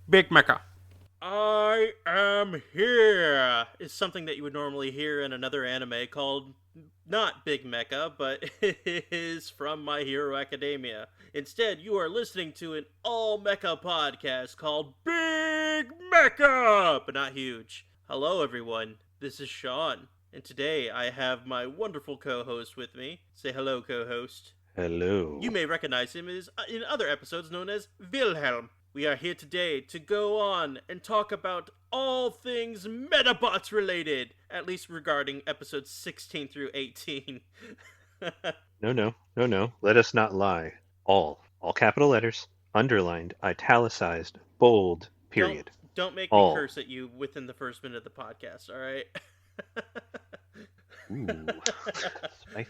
Big Mecha. I am here is something that you would normally hear in another anime called not Big Mecha, but it is from My Hero Academia. Instead, you are listening to an all mecha podcast called Big Mecha, but not huge. Hello, everyone. This is Sean, and today I have my wonderful co-host with me. Say hello, co-host. You Hello. may recognize him as in other episodes known as Wilhelm. We are here today to go on and talk about all things Medabots related, at least regarding episodes 16 through 18. No. Let us not lie. All capital letters, underlined, italicized, bold, don't period. don't make me All. curse at you within the first minute of the podcast, all right? Ooh, spicy.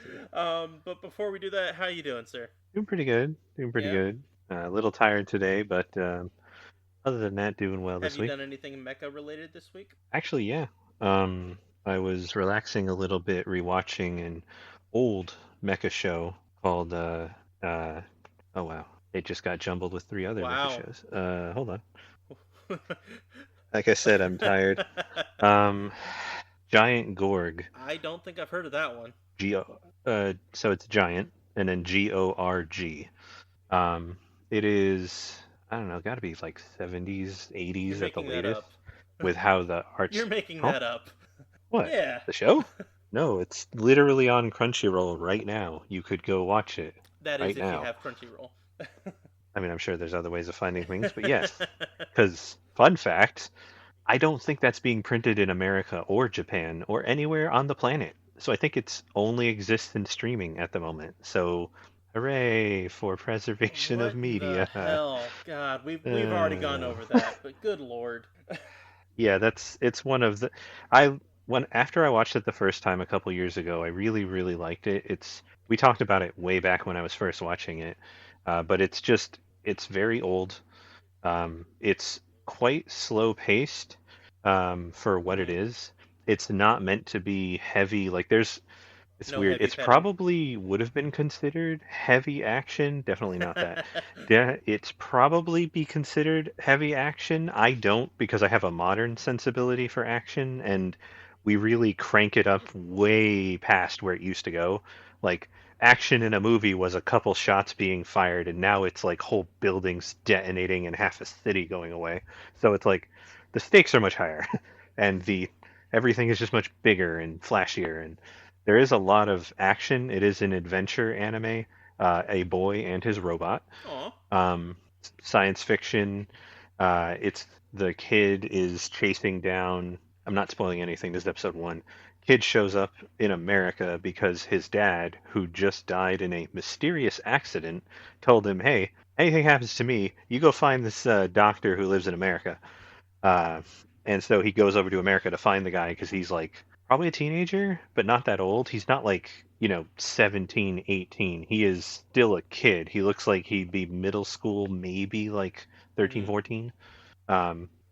But before we do that, how you doing, sir? Doing pretty good. Doing pretty Yeah. good. A little tired today, but other than that, doing well Have this you week. done anything mecha related this week? Actually, yeah. I was relaxing a little bit, rewatching an old mecha show called uh, oh wow, it just got jumbled with three other mecha Wow. shows. Hold on. Like I said, I'm tired. Um, Giant Gorg. I don't think I've heard of that one. So it's giant and then Gorg. Um, it is, I don't know, got to be like 70s, You're 80s at the making that latest up. with how the You're arts. making Huh? that up. What? Yeah. The show? No, it's literally on Crunchyroll right now. You could go watch it That is right if you now. have Crunchyroll. I mean, I'm sure there's other ways of finding things, but yes. Because, fun fact, I don't think that's being printed in America or Japan or anywhere on the planet. So I think it's only exists in streaming at the moment. So hooray for preservation of What the media. hell? God, we've already gone Uh, over that, but good lord. yeah, it's one of the I when after I watched it the first time a couple years ago, I really liked it. It's we talked about it way back when I was first watching it, but it's very old. It's quite slow paced for what it Hmm. is. It's not meant to be heavy. Like it's No weird. heavy It's petting. probably would have been considered heavy action. Definitely not that. It's probably be considered heavy action. I don't because I have a modern sensibility for action, and we really crank it up way past where it used to go. Like action in a movie was a couple shots being fired, and now it's like whole buildings detonating and half a city going away. So it's like the stakes are much higher, and the everything is just much bigger and flashier, and there is a lot of action. It is an adventure anime, a boy and his robot. Aw. Um, Science fiction. It's the kid is chasing down. I'm not spoiling anything. This is episode one. Kid shows up in America because his dad, who just died in a mysterious accident, told him, "Hey, anything happens to me, you go find this doctor who lives in America." Uh, and so he goes over to America to find the guy because he's like probably a teenager, but not that old. He's not like, 17, 18. He is still a kid. He looks like he'd be middle school, maybe like 13, Hmm. 14.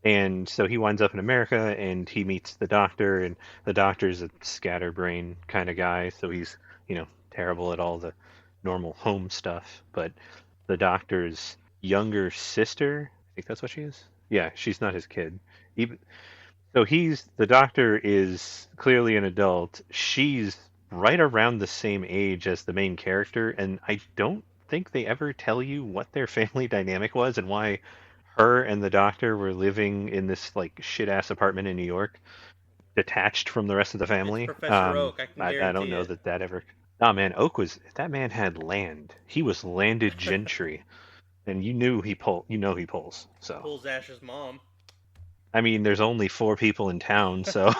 And so he winds up in America and he meets the doctor, and the doctor's a scatterbrain kind of guy. So he's, terrible at all the normal home stuff. But the doctor's younger sister, I think that's what she is. Yeah, she's not his kid. Even so, the doctor is clearly an adult. She's right around the same age as the main character, and I don't think they ever tell you what their family dynamic was and why her and the doctor were living in this like shit ass apartment in New York, detached from the rest of the It's family. Professor Oak, I can I don't guarantee know it. that ever. Nah, man, Oak was that man had land. He was landed gentry, and you know he pulls. So Pulls Ash's mom. I mean, there's only four people in town, so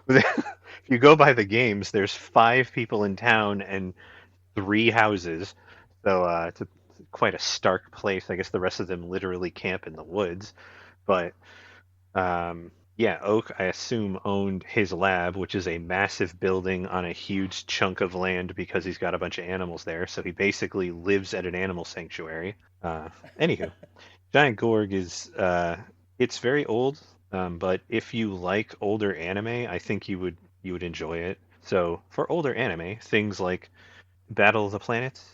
if you go by the games, there's five people in town and three houses. So it's quite a stark place. I guess the rest of them literally camp in the woods. But yeah, Oak, I assume, owned his lab, which is a massive building on a huge chunk of land because he's got a bunch of animals there. So he basically lives at an animal sanctuary. Anywho, Giant Gorg is it's very old, but if you like older anime, I think you would enjoy it. So for older anime, things like Battle of the Planets,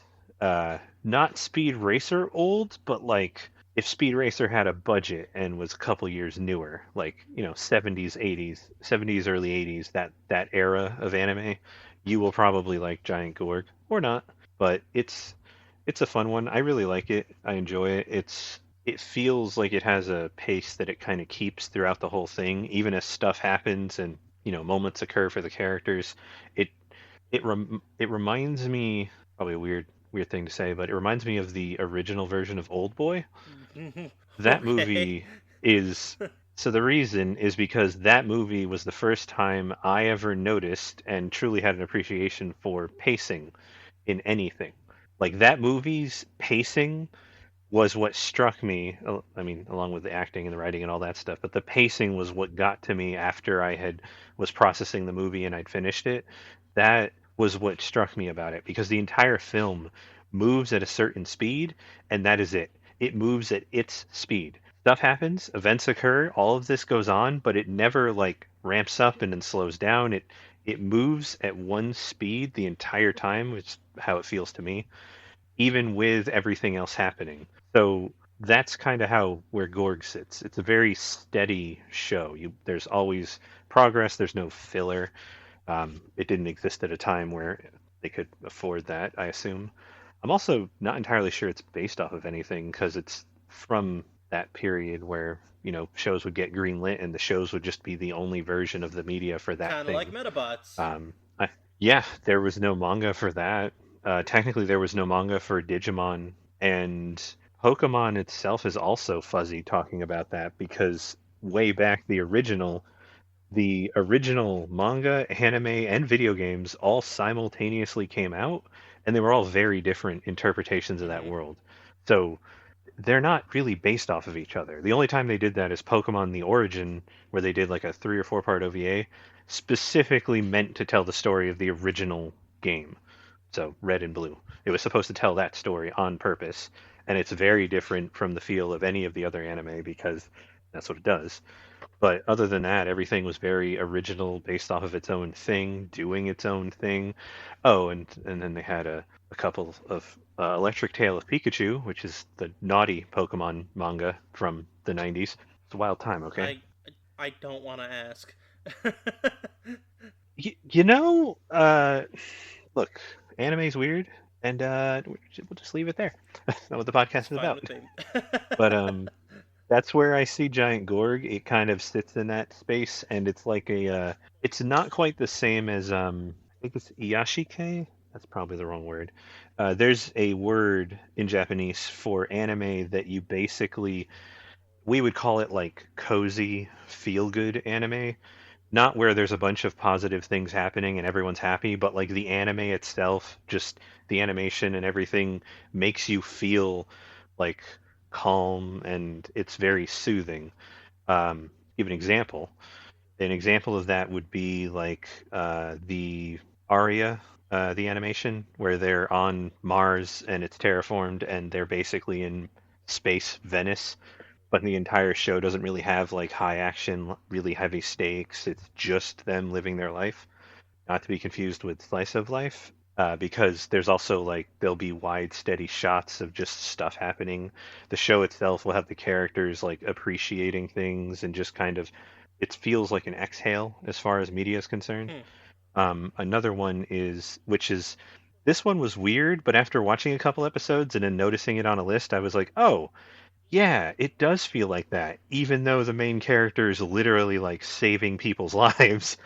not Speed Racer old, but like if Speed Racer had a budget and was a couple years newer, like 70s, 80s, 70s, early 80s, that era of anime, you will probably like Giant Gorg or not. But it's a fun one. I really like it. I enjoy it. It feels like it has a pace that it kind of keeps throughout the whole thing, even as stuff happens and moments occur for the characters. It it reminds me, probably a weird thing to say, but it reminds me of the original version of Old Boy. That Okay. movie is so the reason is because that movie was the first time I ever noticed and truly had an appreciation for pacing in anything. Like that movie's pacing was what struck me. I mean, along with the acting and the writing and all that stuff, but the pacing was what got to me after I had was processing the movie and I'd finished it. That was what struck me about it because the entire film moves at a certain speed, and that is it. It moves at its speed. Stuff happens, events occur, all of this goes on, but it never like ramps up and then slows down. It moves at one speed the entire time, which is how it feels to me, even with everything else happening. So that's kind of how where Gorg sits. It's a very steady show. There's always progress. There's no filler. It didn't exist at a time where they could afford that, I assume. I'm also not entirely sure it's based off of anything because it's from that period where shows would get greenlit and the shows would just be the only version of the media for that Kind of like thing. Medabots. I, yeah, there was no manga for that. Technically, there was no manga for Digimon, and Pokemon itself is also fuzzy talking about that because way back the original manga, anime, and video games all simultaneously came out, and they were all very different interpretations of that Hmm. world. So they're not really based off of each other. The only time they did that is Pokemon The Origin, where they did like a 3 or 4 part OVA, specifically meant to tell the story of the original game. So Red and Blue. It was supposed to tell that story on purpose, and it's very different from the feel of any of the other anime because that's what it does. But other than that, everything was very original, based off of its own thing, doing its own thing. Oh, and then they had a couple of Electric Tale of Pikachu, which is the naughty Pokemon manga from the 90s. It's a wild time, okay? I I don't want to ask. You know, look, anime's weird, and we'll just leave it there. That's not what the It's podcast is fine about. with me. But that's where I see Giant Gorg. It kind of sits in that space, and it's like it's not quite the same as I think it's Iyashike. That's probably the wrong word. There's a word in Japanese for anime that you basically we would call it like cozy, feel good anime. Not where there's a bunch of positive things happening and everyone's happy, but like the anime itself, just the animation and everything makes you feel like calm and it's very soothing. Give an example. An example of that would be like the Aria, the animation where they're on Mars and it's terraformed and they're basically in space Venice, but the entire show doesn't really have like high action, really heavy stakes. It's just them living their life, not to be confused with slice of life. Because there's also like there'll be wide, steady shots of just stuff happening. The show itself will have the characters like appreciating things and just kind of it feels like an exhale as far as media is concerned. Hmm. Another one is which is this one was weird, but after watching a couple episodes and then noticing it on a list, I was like, oh, yeah, it does feel like that, even though the main character is literally like saving people's lives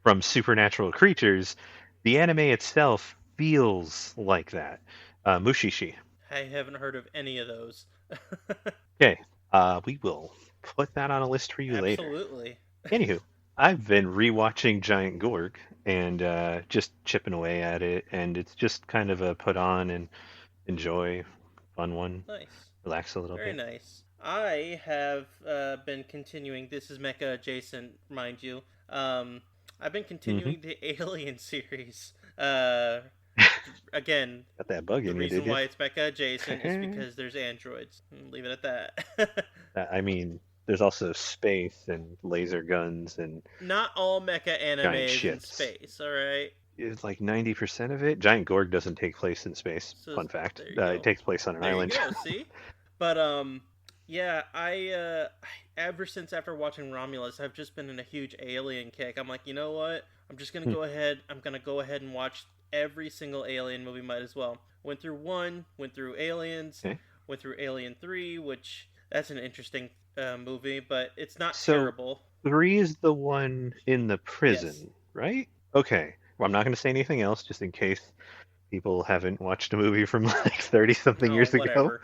from supernatural creatures. The anime itself feels like that. Mushishi. I haven't heard of any of those. Okay, we will put that on a list for you later. Absolutely. Anywho, I've been rewatching Giant Gorg and just chipping away at it, and it's just kind of a put on and enjoy, fun one, Nice. relax a little Very bit. nice. I have been continuing. This is Mecha adjacent, mind you. I've been Mm-hmm. continuing the Alien series. Again, Got that bug the in you, did reason you? why it's Mecha adjacent is because there's androids. Leave it at that. I mean, there's also space and laser guns and Not all mecha anime giant is in ships. space, alright? It's like 90% of it. Giant Gorg doesn't take place in space. So Fun fact. there you It go. takes place on an There you island. go, see? But Yeah, ever since after watching Romulus, I've just been in a huge Alien kick. I'm like, you know what? I'm just gonna Hmm. go ahead. I'm gonna go ahead and watch every single Alien movie. Might as well. Went through one, went through Aliens, Okay. went through Alien 3, which that's an interesting movie, but it's not So terrible. three is the one in the Yes. prison, right? Okay. Well, I'm not going to say anything else just in case people haven't watched a movie from like 30 something Oh, years ago. whatever.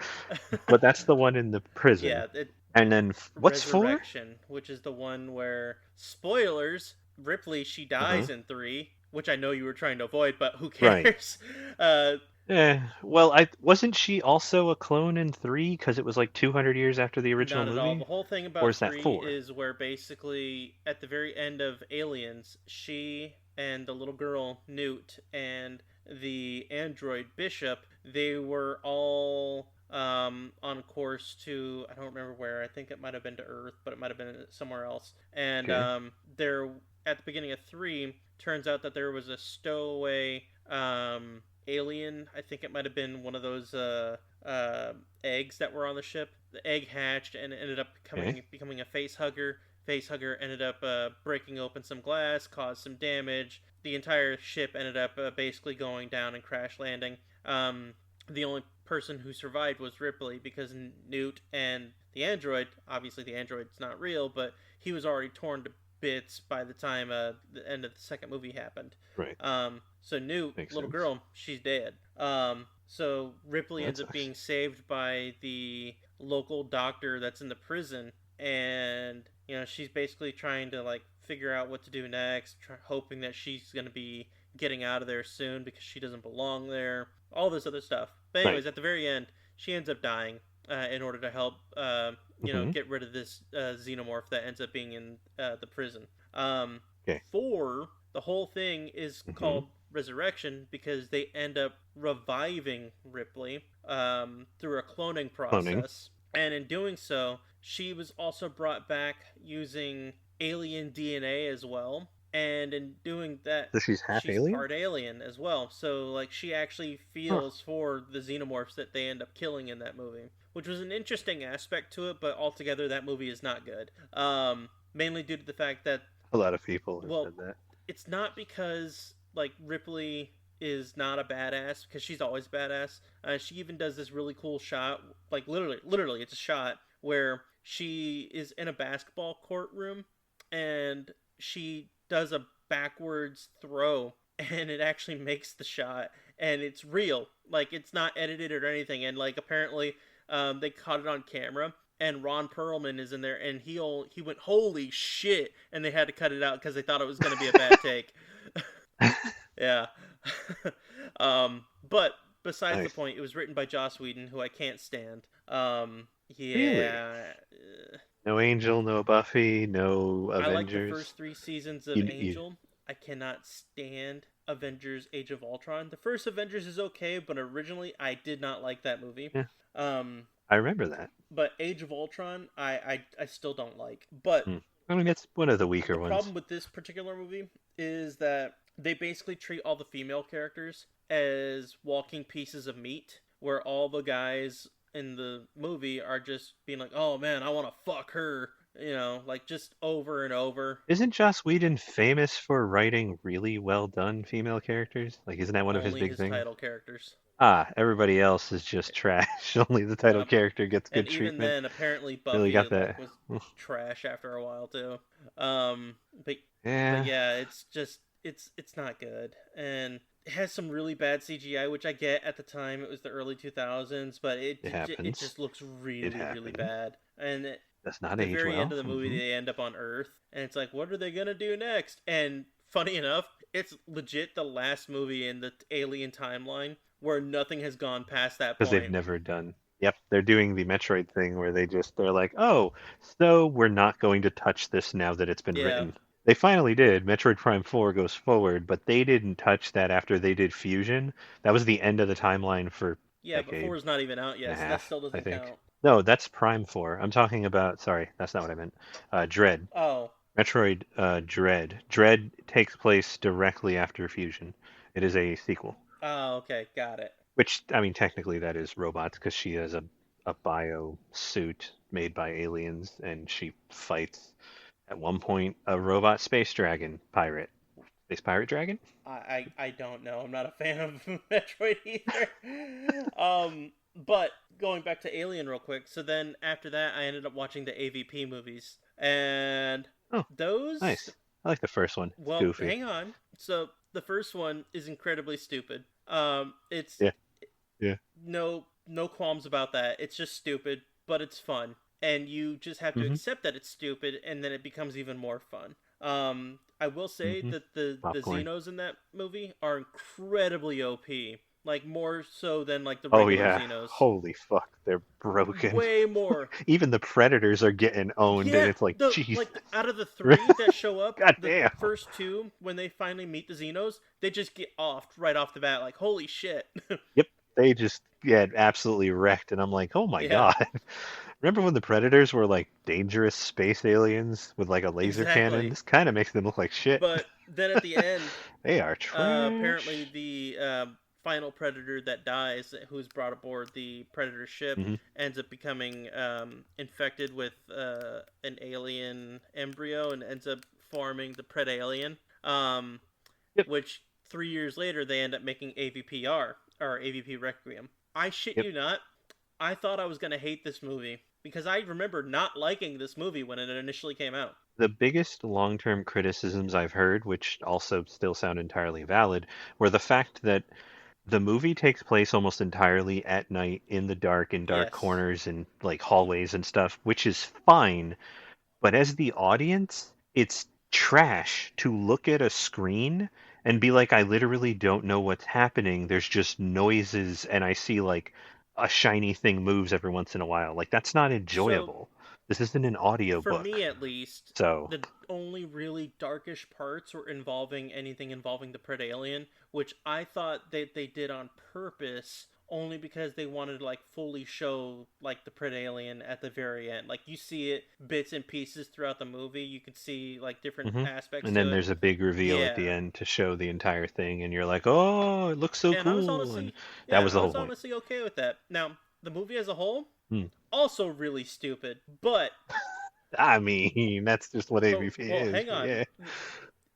But that's the one in the prison. Yeah, it And then what's four? Resurrection, which is the one where spoilers, Ripley she Uh-huh. dies in 3, which I know you were trying to avoid, but who Right. cares? uh Well, I wasn't she also a clone in three because it was like 200 years after the original Not at all. The movie? whole thing Or about is that 3 four? is where basically at the very end of Aliens, she and the little girl Newt and the android Bishop, they were all on course to, I don't remember where. I think it might have been to Earth, but it might have been somewhere else. And Okay. there at the beginning of 3, turns out that there was a stowaway alien. I think it might have been one of those eggs that were on the ship. The egg hatched and ended up Okay. becoming a face hugger. Face hugger ended up breaking open some glass, caused some damage. The entire ship ended up basically going down and crash landing. The only person who survived was Ripley because Newt and the android, obviously the android's not real, but he was already torn to bits by the time the end of the second movie happened. Right. So Newt, Makes little sense. girl, she's dead. So Ripley Well, that ends up sucks. being saved by the local doctor that's in the prison, and she's basically trying to like figure out what to do next, hoping that she's gonna be getting out of there soon because she doesn't belong there. All this other stuff. But Right. anyways, at the very end, she ends up dying in order to help Mm-hmm. get rid of this xenomorph that ends up being in the prison. Okay. 4, the whole thing is Mm-hmm. called Resurrection because they end up reviving Ripley through a cloning Cloning. process. And in doing so, she was also brought back using alien DNA as well. And in doing that, So she's half she's alien? part alien as well. So, like, she actually Huh. feels for the xenomorphs that they end up killing in that movie, which was an interesting aspect to it, but altogether, that movie is not good. Mainly due to the fact that, A lot of people have well, said that. it's not because like Ripley is not a badass because she's always badass. She even does this really cool shot, like literally, it's a shot where she is in a basketball courtroom and she does a backwards throw and it actually makes the shot and it's real, like it's not edited or anything. And like apparently, they caught it on camera and Ron Perlman is in there, and he went holy shit, and they had to cut it out because they thought it was going to be a bad take. Yeah. But besides the Nice. point, it was written by Joss Whedon, who I can't stand. Really? Yeah. No Angel, no Buffy, no I like the Avengers. first 3 seasons of You Angel. I cannot stand Avengers: Age of Ultron. The first Avengers is okay, but originally I did not like that movie. yeah, Um, I remember that. but Age of Ultron, I still don't like. But Hmm. I mean, it's one of the the weaker ones. problem with this particular movie is that they basically treat all the female characters as walking pieces of meat, where all the guys in the movie are just being like, "Oh man, I want to fuck her," like just over and over. Isn't Joss Whedon famous for writing really well done female characters? Like, isn't that one of his Only big his things? title characters. Ah, everybody else is just trash. Only the title Yep. character gets And good even treatment. then, apparently Really Buffy got like that. was trash after a while too. Um, but Yeah, yeah, it's just it's not good, and it has some really bad CGI, which I get at the time. It was the early 2000s, but it it happens. just looks It really happens. bad. And Does at not the age very end well. of the movie, Hmm. they end up on Earth, and it's like, what are they gonna do next? And funny enough, it's legit the last movie in the Alien timeline where nothing has gone past that Because they've point. never done. Yep, they're doing the Metroid thing where they're like, oh, so we're not going to touch this now that it's been Yeah, written. They finally did. Metroid Prime 4 goes forward, but they didn't touch that after they did Fusion. That was the end of the timeline for a yeah, but decade four is not even out and a yet, so that half, still I doesn't think. count. No, that's Prime 4. I'm talking about, sorry, that's not what I meant. Dread. Oh, Metroid Dread. Dread takes place directly after Fusion. It is a sequel. oh, okay, got it. Which, I mean, technically that is robots because she has a bio suit made by aliens, and she fights at one point a robot space dragon pirate. Space pirate dragon? I don't know. I'm not a fan of Metroid either. But going back to Alien real quick. So then after that, I ended up watching the AVP movies, and Oh, those. nice. I like the first one. It's Well, goofy. hang on. So the first one is incredibly stupid. It's Yeah, yeah. no qualms about that. It's just stupid, but it's fun, and you just have to Mm-hmm. accept that it's stupid, and then it becomes even more fun. I will say Mm-hmm. that the Popcorn. Xenos in that movie are incredibly OP, like more so than like the Oh regular yeah. Xenos. Holy fuck, they're broken. Way more. Even the predators are getting owned, and Yeah, it's like, the Jesus. like out of the three that show up, God the damn. first two when they finally meet the Xenos, they just get off right off the bat. Like holy shit. Yep. They just get absolutely wrecked, and I'm like, oh my Yeah, god. Remember when the predators were like dangerous space aliens with like a laser cannon? exactly. This kind of makes them look like shit. But then at the end, They are apparently trash. the final predator that dies, who's brought aboard the predator ship, Hmm. ends up becoming infected with an alien embryo and ends up forming the Predalien. Um, Yep. which 3 years later they end up making AVPR or AVP Requiem. I shit Yep. you not. I thought I was gonna hate this movie because I remember not liking this movie when it initially came out. The biggest long-term criticisms I've heard, which also still sound entirely valid, were the fact that the movie takes place almost entirely at night in the dark, in dark Yes. corners and like hallways and stuff, which is fine. But as the audience, it's trash to look at a screen and be like, I literally don't know what's happening. There's just noises, and I see like a shiny thing moves every once in a while. Like, that's not So enjoyable. This isn't an for me audiobook. at least, So, the only really darkish parts were involving anything involving the Predalien, which I thought that they did on purpose only because they wanted to like fully show like the Predalien at the very end. Like you see it bits and pieces throughout the movie. You can see like different hmm. aspects And to then it. there's a big reveal at the Yeah. end to show the entire thing, and you're like, oh, it looks so And I was cool. And honestly that yeah, was I the was whole point. honestly okay with that. Now, the movie as a whole Hmm. also really stupid, but I mean, that's just what but AVP well, is, hang but on. yeah.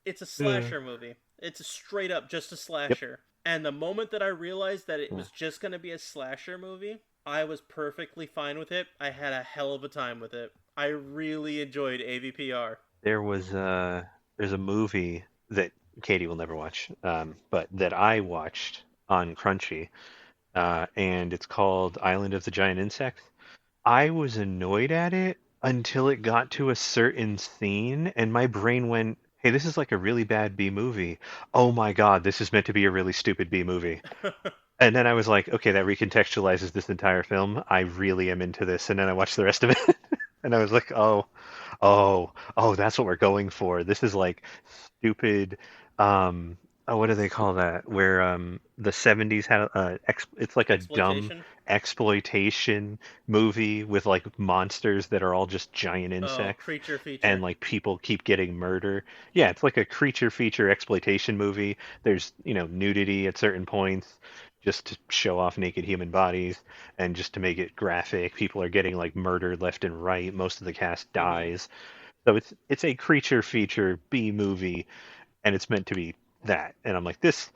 It's a Uh, slasher movie. It's a straight up just a yep. slasher. And the moment that I realized that it Yeah. was just going to be a slasher movie, I was perfectly fine with it. I had a hell of a time with it. I really enjoyed AVPR. There was there's a movie that Katie will never watch, but that I watched on Crunchy, and it's called Island of the Giant Insects. I was annoyed at it until it got to a certain scene, and my brain went, "Hey, this is like a really bad B movie. Oh my God, this is meant to be a really stupid B movie." And then I was like, "Okay, that recontextualizes this entire film. I really am into this." And then I watched the rest of it, and I was like, "Oh, oh, that's what we're going for. This is like stupid. Um, oh, what do they call that? Where the '70s had it's like a dumb Exploitation? exploitation movie with like monsters that are all just giant Oh, insects, creature and feature. like people keep getting murder. Yeah, it's like a creature feature exploitation movie. There's, nudity at certain points just to show off naked human bodies and just to make it graphic. People are getting like murdered left and right. Most of the cast Mm-hmm. dies. So it's a creature feature B movie, and it's meant to be that. And I'm like, this is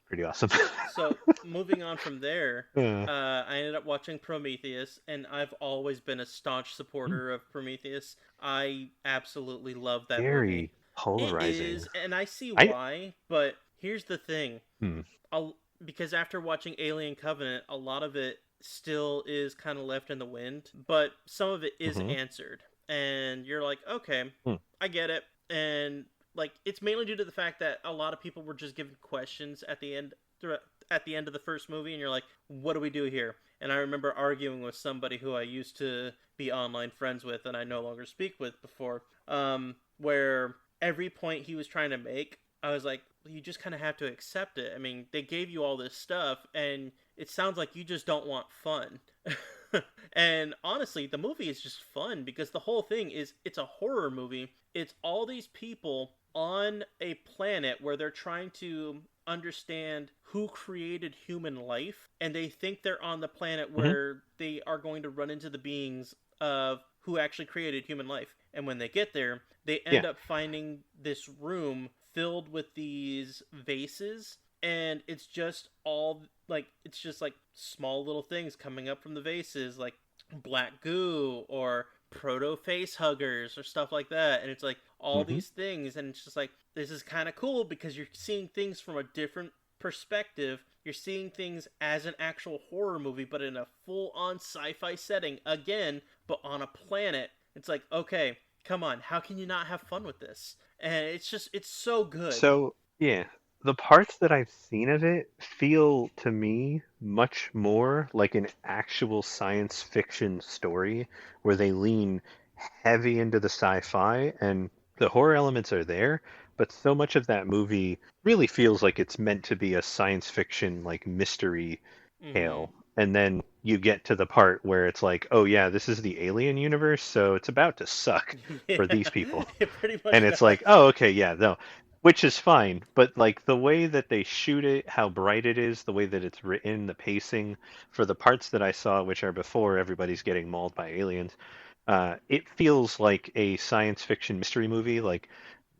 pretty awesome. So moving on from there, uh, I ended up watching Prometheus, and I've always been a staunch supporter of Prometheus. I absolutely love that movie. very It polarizing. is, and I see I why, but here's the thing. hmm, I'll, because after watching Alien Covenant, a lot of it still is kind of left in the wind, but some of it is hmm, answered. And you're like, okay, hmm, I get it. And like it's mainly due to the fact that a lot of people were just given questions at the end at the end of the first movie, and you're like, what do we do here? And I remember arguing with somebody who I used to be online friends with and I no longer speak with before, where every point he was trying to make, I was like, you just kind of have to accept it. I mean, they gave you all this stuff, and it sounds like you just don't want fun. And honestly, the movie is just fun because the whole thing is it's a horror movie. It's all these people on a planet where they're trying to understand who created human life, and they think they're on the planet Hmm. where they are going to run into the beings of who actually created human life. And when they get there, they Yeah. end up finding this room filled with these vases, and it's just all like it's just like small little things coming up from the vases, like black goo or proto face huggers or stuff like that. And it's like all Hmm. these things, and it's just like this is kind of cool because you're seeing things from a different perspective. You're seeing things as an actual horror movie, but in a full on sci fi setting again, but on a planet. It's like, okay, come on, how can you not have fun with this? And it's just, it's so good. So, yeah, the parts that I've seen of it feel to me much more like an actual science fiction story where they lean heavy into the sci-fi and the horror elements are there, but so much of that movie really feels like it's meant to be a science fiction like mystery Mm-hmm. tale. And then you get to the part where it's like, oh yeah, this is the alien universe, so it's about to suck Yeah, for these people. it pretty And much it's like, does. oh, okay, yeah, no, which is fine, but like the way that they shoot it, how bright it is, the way that it's written, the pacing for the parts that I saw, which are before everybody's getting mauled by aliens, it feels like a science fiction mystery movie. Like,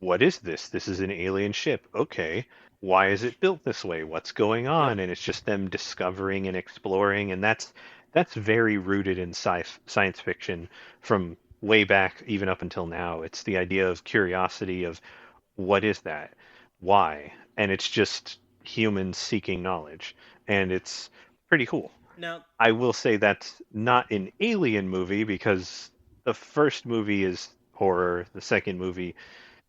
what is this? This is an alien ship. Okay. Why is it built this way? What's going Yep. on? And it's just them discovering and exploring, and that's very rooted in science fiction from way back, even up until now. It's the idea of curiosity of what is that? Why? And it's just humans seeking knowledge, and it's pretty cool. Now, I will say that's not an alien movie because the first movie is horror, the second movie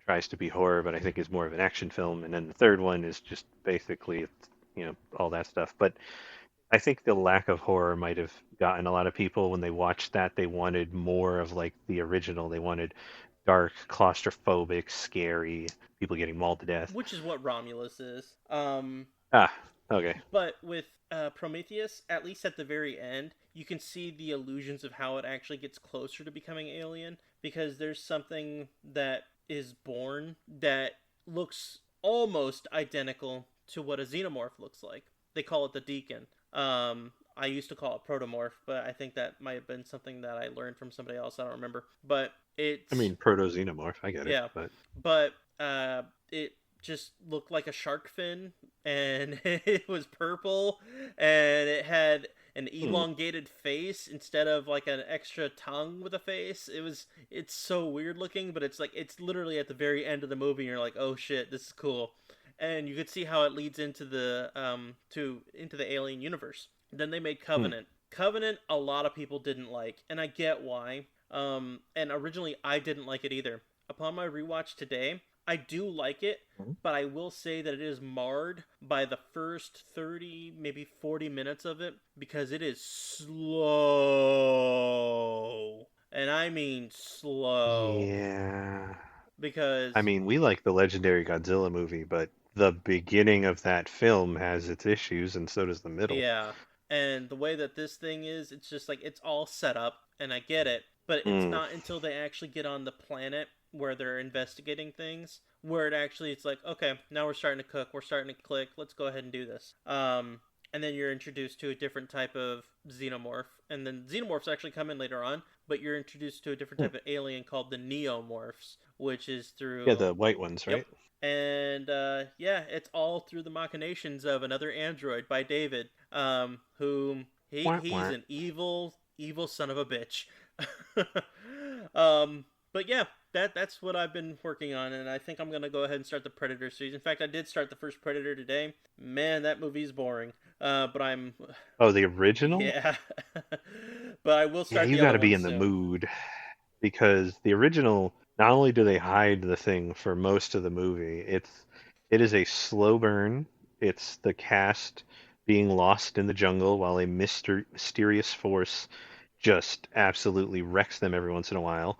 tries to be horror, but I think is more of an action film, and then the third one is just basically, all that stuff. But I think the lack of horror might have gotten a lot of people when they watched that. They wanted more of like the original. They wanted dark, claustrophobic, scary, people getting mauled to death. which is what Romulus is. Ah, okay. But with Prometheus, at least at the very end, you can see the illusions of how it actually gets closer to becoming alien because there's something that is born that looks almost identical to what a xenomorph looks like. They call it the Deacon. I used to call it protomorph, but I think that might have been something that I learned from somebody else. I don't remember. But I it's mean, proto-xenomorph, I get it, yeah, but but it just looked like a shark fin, and it was purple, and it had an hmm. elongated face instead of like an extra tongue with a face. It's so weird looking, but it's like it's literally at the very end of the movie. And you're like, oh shit, this is cool, and you could see how it leads into the into the alien universe. Then they made Hmm. Covenant. Covenant, a lot of people didn't like, and I get why. And originally I didn't like it either. Upon my rewatch today, I do like it, Hmm. but I will say that it is marred by the first 30, maybe 40 minutes of it because it is slow. And I mean slow. Yeah. I Because, mean, we like the legendary Godzilla movie, but the beginning of that film has its issues, and so does the middle. yeah. And the way that this thing is, it's just like it's all set up, and I get it. But it's Mm. not until they actually get on the planet where they're investigating things where it actually it's like, okay, now we're starting to cook, we're starting to click, let's go ahead and do this. And then you're introduced to a different type of xenomorph, and then xenomorphs actually come in later on, but you're introduced to a different Hmm. type of alien called the neomorphs, which is Yeah, through the white ones, yep. right? And yeah, it's all through the machinations of another android by David, whom Wah, he's wah. an evil son of a bitch. um, but yeah, that's what I've been working on, and I think I'm gonna go ahead and start the Predator series. In fact, I did start the first Predator today. Man, that movie's boring. But I'm Oh, the original? yeah, but I will Yeah, start you the got other to be one in the soon. mood because the original, not only do they hide the thing for most of the movie, it is a slow burn. It's the cast being lost in the jungle while a mysterious force just absolutely wrecks them every once in a while.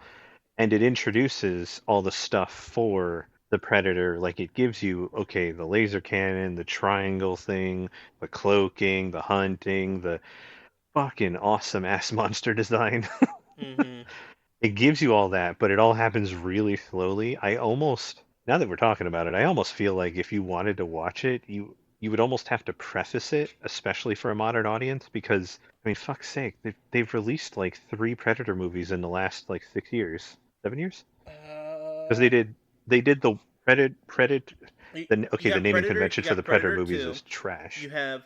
And it introduces all the stuff for the Predator. Like it gives you, okay, the laser cannon, the triangle thing, the cloaking, the hunting, the fucking awesome ass monster design. Mm-hmm. It gives you all that, but it all happens really slowly. I almost now that we're talking about it, I almost feel like if you wanted to watch it, you would almost have to preface it, especially for a modern audience, because I mean, fuck's sake, they've released like three Predator movies in the last like 6 years, 7 years, because Uh, they did the Predator. you Okay, the got naming Predator. convention You for the got Predator Predator movies Two. is trash. You have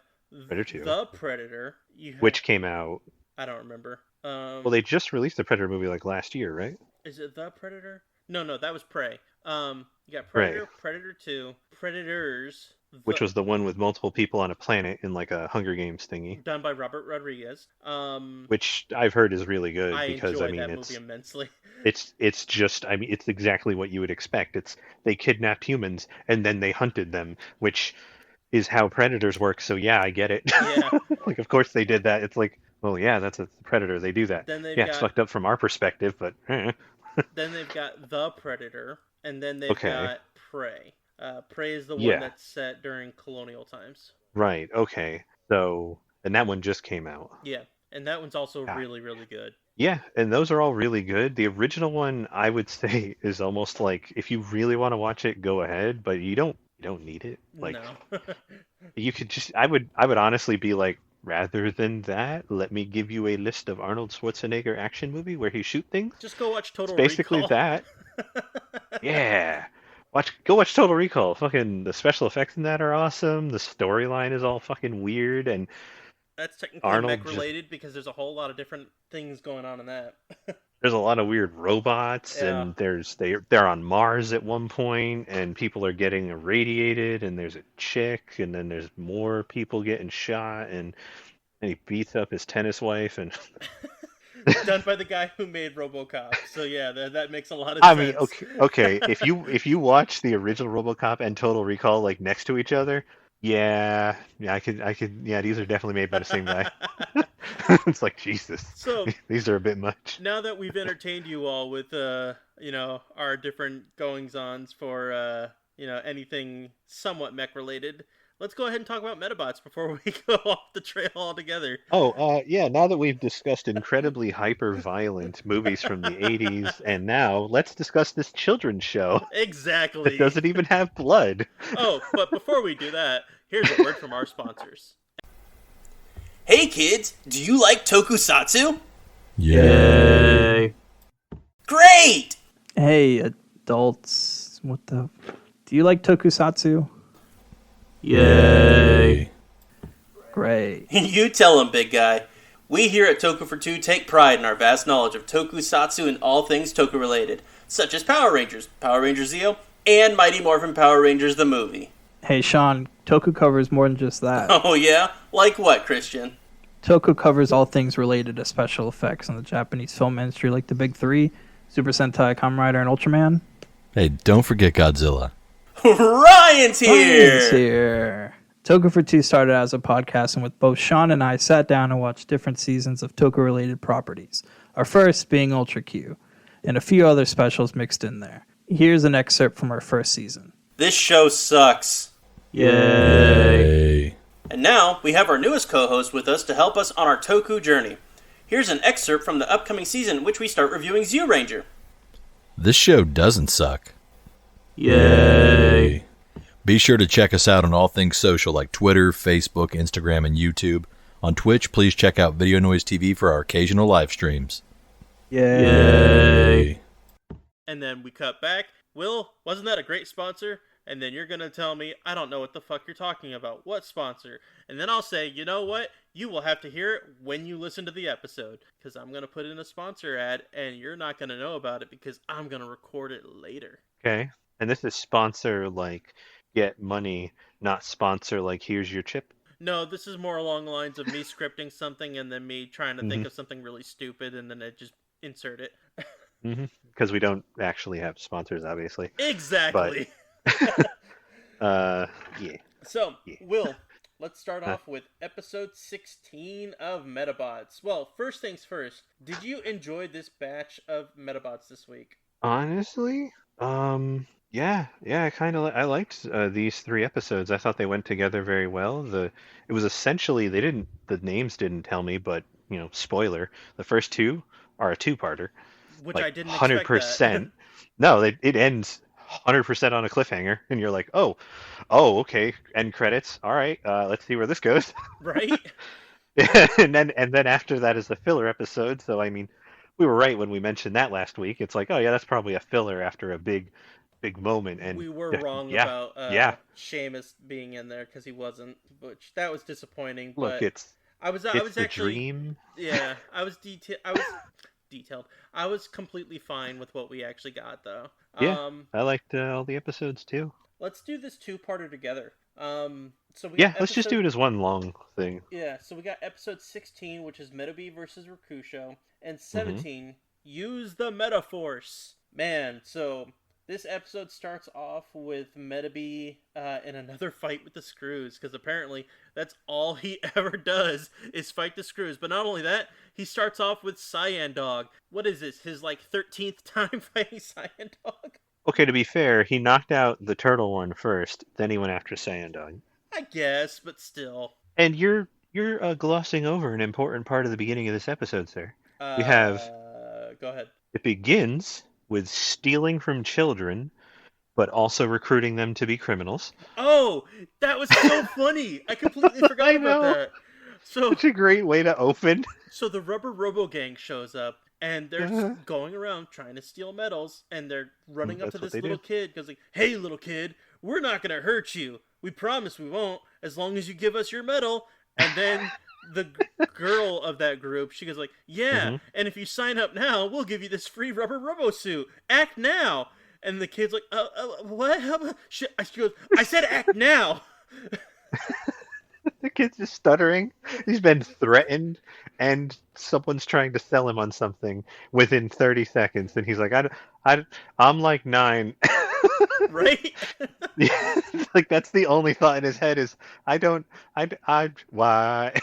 Predator 2, the Predator. You have. which came out. I don't remember. Well, they just released the Predator movie like last year, right? Is it the Predator? No, no, that was Prey. You got Right. Predator, Predator Two, Predators, Which was the one with multiple people on a planet in like a Hunger Games thingy, done by Robert Rodriguez. which I've heard is really good I because I enjoyed mean that movie immensely. it's just I mean it's exactly what you would expect. It's they kidnapped humans and then they hunted them, which is how predators work. So yeah, I get it. Yeah. Like of course they did that. It's like, well, yeah, that's a predator. They do that. Then they've Yeah, it's got fucked up from our perspective, but the Predator, and then they've okay. got Prey. Prey is the one Yeah, that's set during colonial times. right. Okay. So, and that one just came out. Yeah, and that one's also Yeah. really, really good. Yeah, and those are all really good. The original one, I would say, is almost like if you really want to watch it, go ahead, but you don't need it. Like No. you could just I would honestly be like, rather than that, let me give you a list of Arnold Schwarzenegger action movie where he shoot things. Just go watch It's Total basically Recall. that. Yeah. Go watch Total Recall. Fucking the special effects in that are awesome. The storyline is all fucking weird and That's technically mech Arnold just related because there's a whole lot of different things going on in that. there's a lot of weird robots Yeah. and they're on Mars at one point and people are getting irradiated and there's a chick and then there's more people getting shot and he beats up his tennis wife and Done by the guy who made RoboCop. So yeah, that makes a lot of I mean, sense. okay, if you watch the original RoboCop and Total Recall like next to each other, yeah, yeah, these are definitely made by the same guy. It's like Jesus, So these are a bit much. now that we've entertained you all with our different goings ons for anything somewhat mech related, let's go ahead and talk about Medabots before we go off the trail altogether. Oh, yeah. Now that we've discussed incredibly hyper-violent movies from the '80s, and now let's discuss this children's show that Exactly. doesn't even have blood. Oh, but before we do that, here's a word from our sponsors. Hey kids, do you like tokusatsu? Yay. Great! Hey, adults. What the? Do you like tokusatsu? Yay. Great. You tell him, big guy. We here at Toku For Two take pride in our vast knowledge of tokusatsu and all things toku related, such as Power Rangers, Power Rangers Zeo, and Mighty Morphin Power Rangers the movie. Hey, Sean, Toku covers more than just that. Oh yeah? Like what, Christian? Toku covers all things related to special effects in the Japanese film industry, like the big three, Super Sentai, Kamen Rider, and Ultraman. Hey, don't forget Godzilla. Ryan's here! Ryan's here. Toku For Two started as a podcast, and with both Sean and I sat down and watched different seasons of Toku-related properties. Our first being Ultra Q, and a few other specials mixed in there. Here's an excerpt from our first season. This show sucks. Yay. And now, we have our newest co-host with us to help us on our Toku journey. Here's an excerpt from the upcoming season in which we start reviewing Zeo Ranger. This show doesn't suck. Yay. Be sure to check us out on all things social like Twitter, Facebook, Instagram, and YouTube. On Twitch, please check out Video Noise TV for our occasional live streams. Yay. And then we cut back. Will, wasn't that a great sponsor? And then you're going to tell me, I don't know what the fuck you're talking about. What sponsor? And then I'll say, you know what? You will have to hear it when you listen to the episode. Because I'm going to put in a sponsor ad, and you're not going to know about it because I'm going to record it later. Okay. And this is sponsor like get money, not sponsor like here's your chip. No, this is more along the lines of me scripting something and then me trying to think of something really stupid and then I just insert it. Because we don't actually have sponsors, obviously. Exactly. Yeah. So, Yeah. Will, let's start Huh. off with episode 16 of Medabots. Well, first things first, did you enjoy this batch of Medabots this week? Honestly, yeah, I liked these three episodes. I thought they went together very well. It was essentially the names didn't tell me, but spoiler, the first two are a two-parter, Which like I didn't expect that. 100%. No, it ends 100% on a cliffhanger, and you're like, oh, okay, end credits. All right, let's see where this goes. Right? And then after that is the filler episode. So I mean, we were right when we mentioned that last week. It's like, oh yeah, that's probably a filler after a big moment. And We were wrong yeah, about yeah. Seamus being in there because he wasn't, which that was disappointing. Look, But I it's was the actually, dream. yeah, I was detailed. I was completely fine with what we actually got though. Yeah, I liked all the episodes too. Let's do this two-parter together. So we Yeah, got let's just do it as one long thing. Yeah, so we got episode 16, which is Medabots versus Rakusho, and Hmm. 17, Use the Metaforce. Man, so this episode starts off with Medabots in another fight with the Screws, because apparently that's all he ever does is fight the Screws. But not only that, he starts off with Cyan Dog. What is this, his like 13th time fighting Cyan Dog? Okay, to be fair, he knocked out the turtle one first, then he went after Sandog. I guess, but still. And you're glossing over an important part of the beginning of this episode, sir. We have Go ahead. it begins with stealing from children, but also recruiting them to be criminals. Oh, that was so funny. I completely forgot I about know. that. So Such a great way to open. So the Rubber Robo Gang shows up, and they're Uh-huh. going around trying to steal medals, and they're running up That's to what this they little do. kid, goes like, "Hey, little kid, we're not gonna hurt you. We promise we won't, as long as you give us your medal." And then the girl of that group, she goes like, "Yeah, Hmm. and if you sign up now, we'll give you this free Rubber Robo suit. Act now." And the kid's like, what? She goes, "I said act now." The kid's just stuttering. He's been threatened, and someone's trying to sell him on something within 30 seconds, and he's like, I'm like 9. Right? Yeah, like that's the only thought in his head is, why?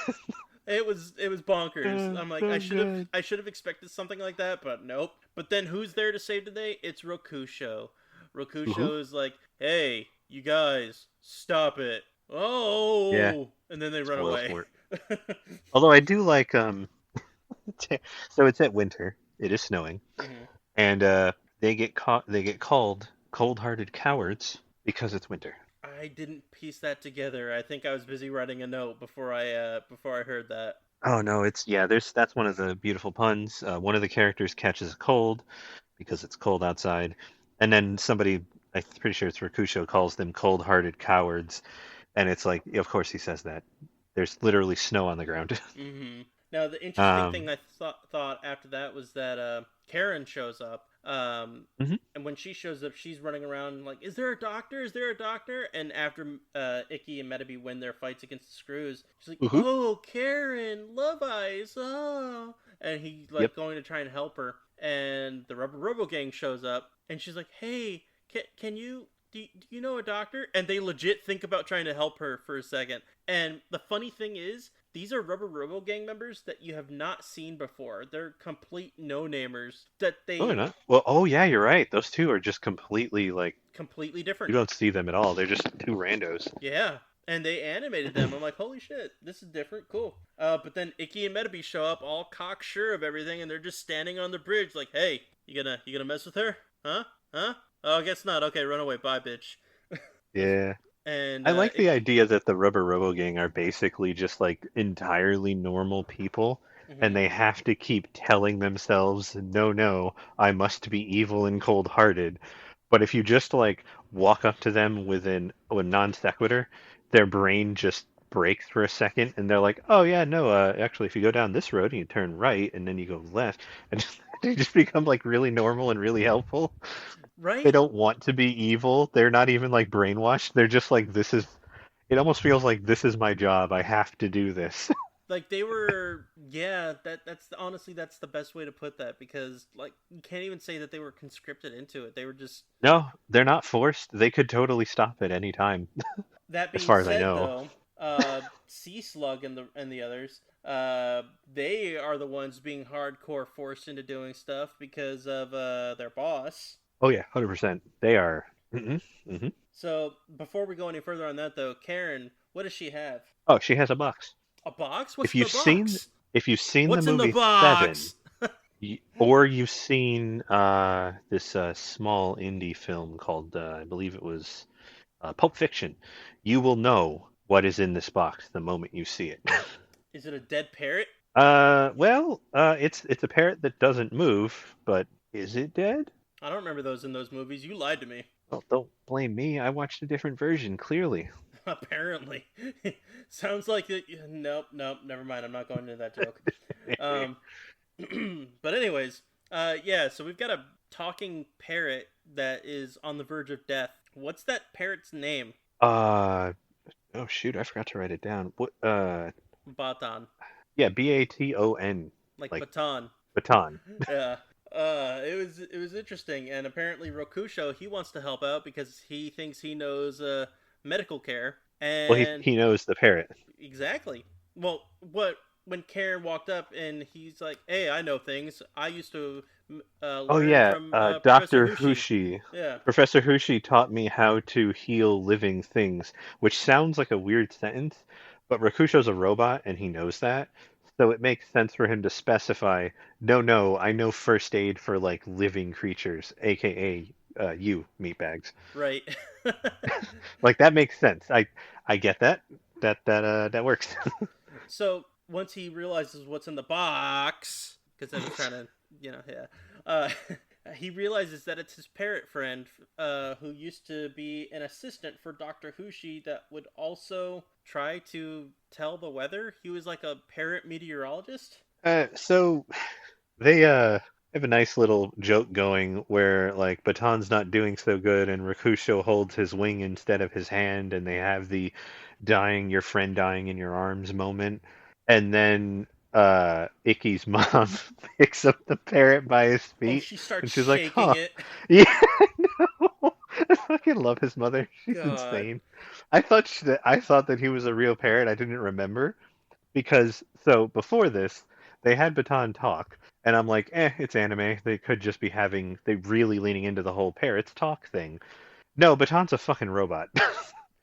It was bonkers. I'm like, So good. I should have expected something like that, but nope. But then who's there to save the day? It's Rokusho. Rokusho is like, "Hey, you guys, stop it." Oh, Yeah, and then they run spoil away. sport. Although I do like so it's at winter. It is snowing, Mhm. and they get caught. They get called cold-hearted cowards because it's winter. I didn't piece that together. I think I was busy writing a note before I heard that. Oh no, it's yeah. That's one of the beautiful puns. One of the characters catches a cold because it's cold outside, and then somebody, I'm pretty sure it's Rakusho, calls them cold-hearted cowards, and it's like, of course he says that. There's literally snow on the ground. Hmm. Now the interesting um, thing I thought after that was that Karen shows up. mhm. And when she shows up, she's running around like, "Is there a doctor? Is there a doctor?" And after Icky and Metabee win their fights against the Screws, she's like, Woohoo. "Oh, Karen, Love Eyes, oh!" And he's like Yep. going to try and help her. And the Rubber Robo Gang shows up, and she's like, "Hey, can you?" Do you know a doctor? And they legit think about trying to help her for a second. And the funny thing is, these are Rubber Robo Gang members that you have not seen before. They're complete no-namers that Oh, they're they not. Well, oh yeah, you're right. Those two are just completely like, completely you different. don't see them at all. They're just two randos. Yeah. And they animated them. I'm like, holy shit, this is different. Cool. But then Icky and Metabee show up all cocksure of everything, and they're just standing on the bridge like, "Hey, you gonna mess with her? Huh? Huh? Oh, I guess not. Okay, run away. Bye, bitch." Yeah. And I like the idea that the Rubber Robo Gang are basically just like entirely normal people, and Mhm. they have to keep telling themselves, no, no, I must be evil and cold-hearted. But if you just like walk up to them with a non sequitur, their brain just breaks for a second, and they're like, oh yeah, no, actually, if you go down this road and you turn right, and then you go left, and they just become like really normal and really helpful. They Right? don't want to be evil. They're not even like brainwashed. They're just like, this is. It almost feels like this is my job. I have to do this. Like they were, yeah. That's honestly that's the best way to put that because like you can't even say that they were conscripted into it. They were just. No, they're not forced. They could totally stop at any time, That as being far as I said, know. though, Sea Slug and the others, they are the ones being hardcore forced into doing stuff because of their boss. Oh yeah, 100%. They are. So before we go any further on that, though, Karen, what does she have? Oh, she has a box. A box? What's If in you've the seen, box? if you've seen What's the in the movie Seven, box? Or you've seen this small indie film called, I believe it was Pulp Fiction. You will know what is in this box the moment you see it. Is it a dead parrot? It's a parrot that doesn't move, but is it dead? I don't remember those in those movies. You lied to me. Well, don't blame me. I watched a different version, clearly. Apparently. Sounds like it. Nope, nope, never mind. I'm not going into that joke. Um, but anyways, yeah. So we've got a talking parrot that is on the verge of death. What's that parrot's name? Uh, oh shoot, I forgot to write it down. Baton, Yeah, Baton, like like baton. baton. Yeah. It was interesting, and apparently Rokusho he wants to help out because he thinks he knows medical care, Well, he and he knows the parrot. exactly. Well, what when Karen walked up and he's like, "Hey, I know things. I used to Oh learn yeah, from Professor Dr. Hushi." Hushi. Yeah, Professor Hushi taught me how to heal living things, which sounds like a weird sentence, but Rakusho's a robot and he knows that. So it makes sense for him to specify, no, no, I know first aid for like living creatures, aka you, meatbags. right. Like that makes sense. I get that. That works. So once he realizes what's in the box, because I was trying to, yeah, uh, he realizes that it's his parrot friend, who used to be an assistant for Doctor Hushi that would also try to tell the weather. He was like a parrot meteorologist. So they have a nice little joke going where like Baton's not doing so good and Rakusho holds his wing instead of his hand and they have the dying your friend dying in your arms moment. And then Icky's mom picks up the parrot by his Oh, feet she starts and she's like, shaking "Huh." it. Yeah, no. I fucking love his mother. She's God. insane. I thought that he was a real parrot. I didn't remember because so before this they had Baton talk and I'm like it's anime, they could just be having they really leaning into the whole parrots talk thing. No, Baton's a fucking robot.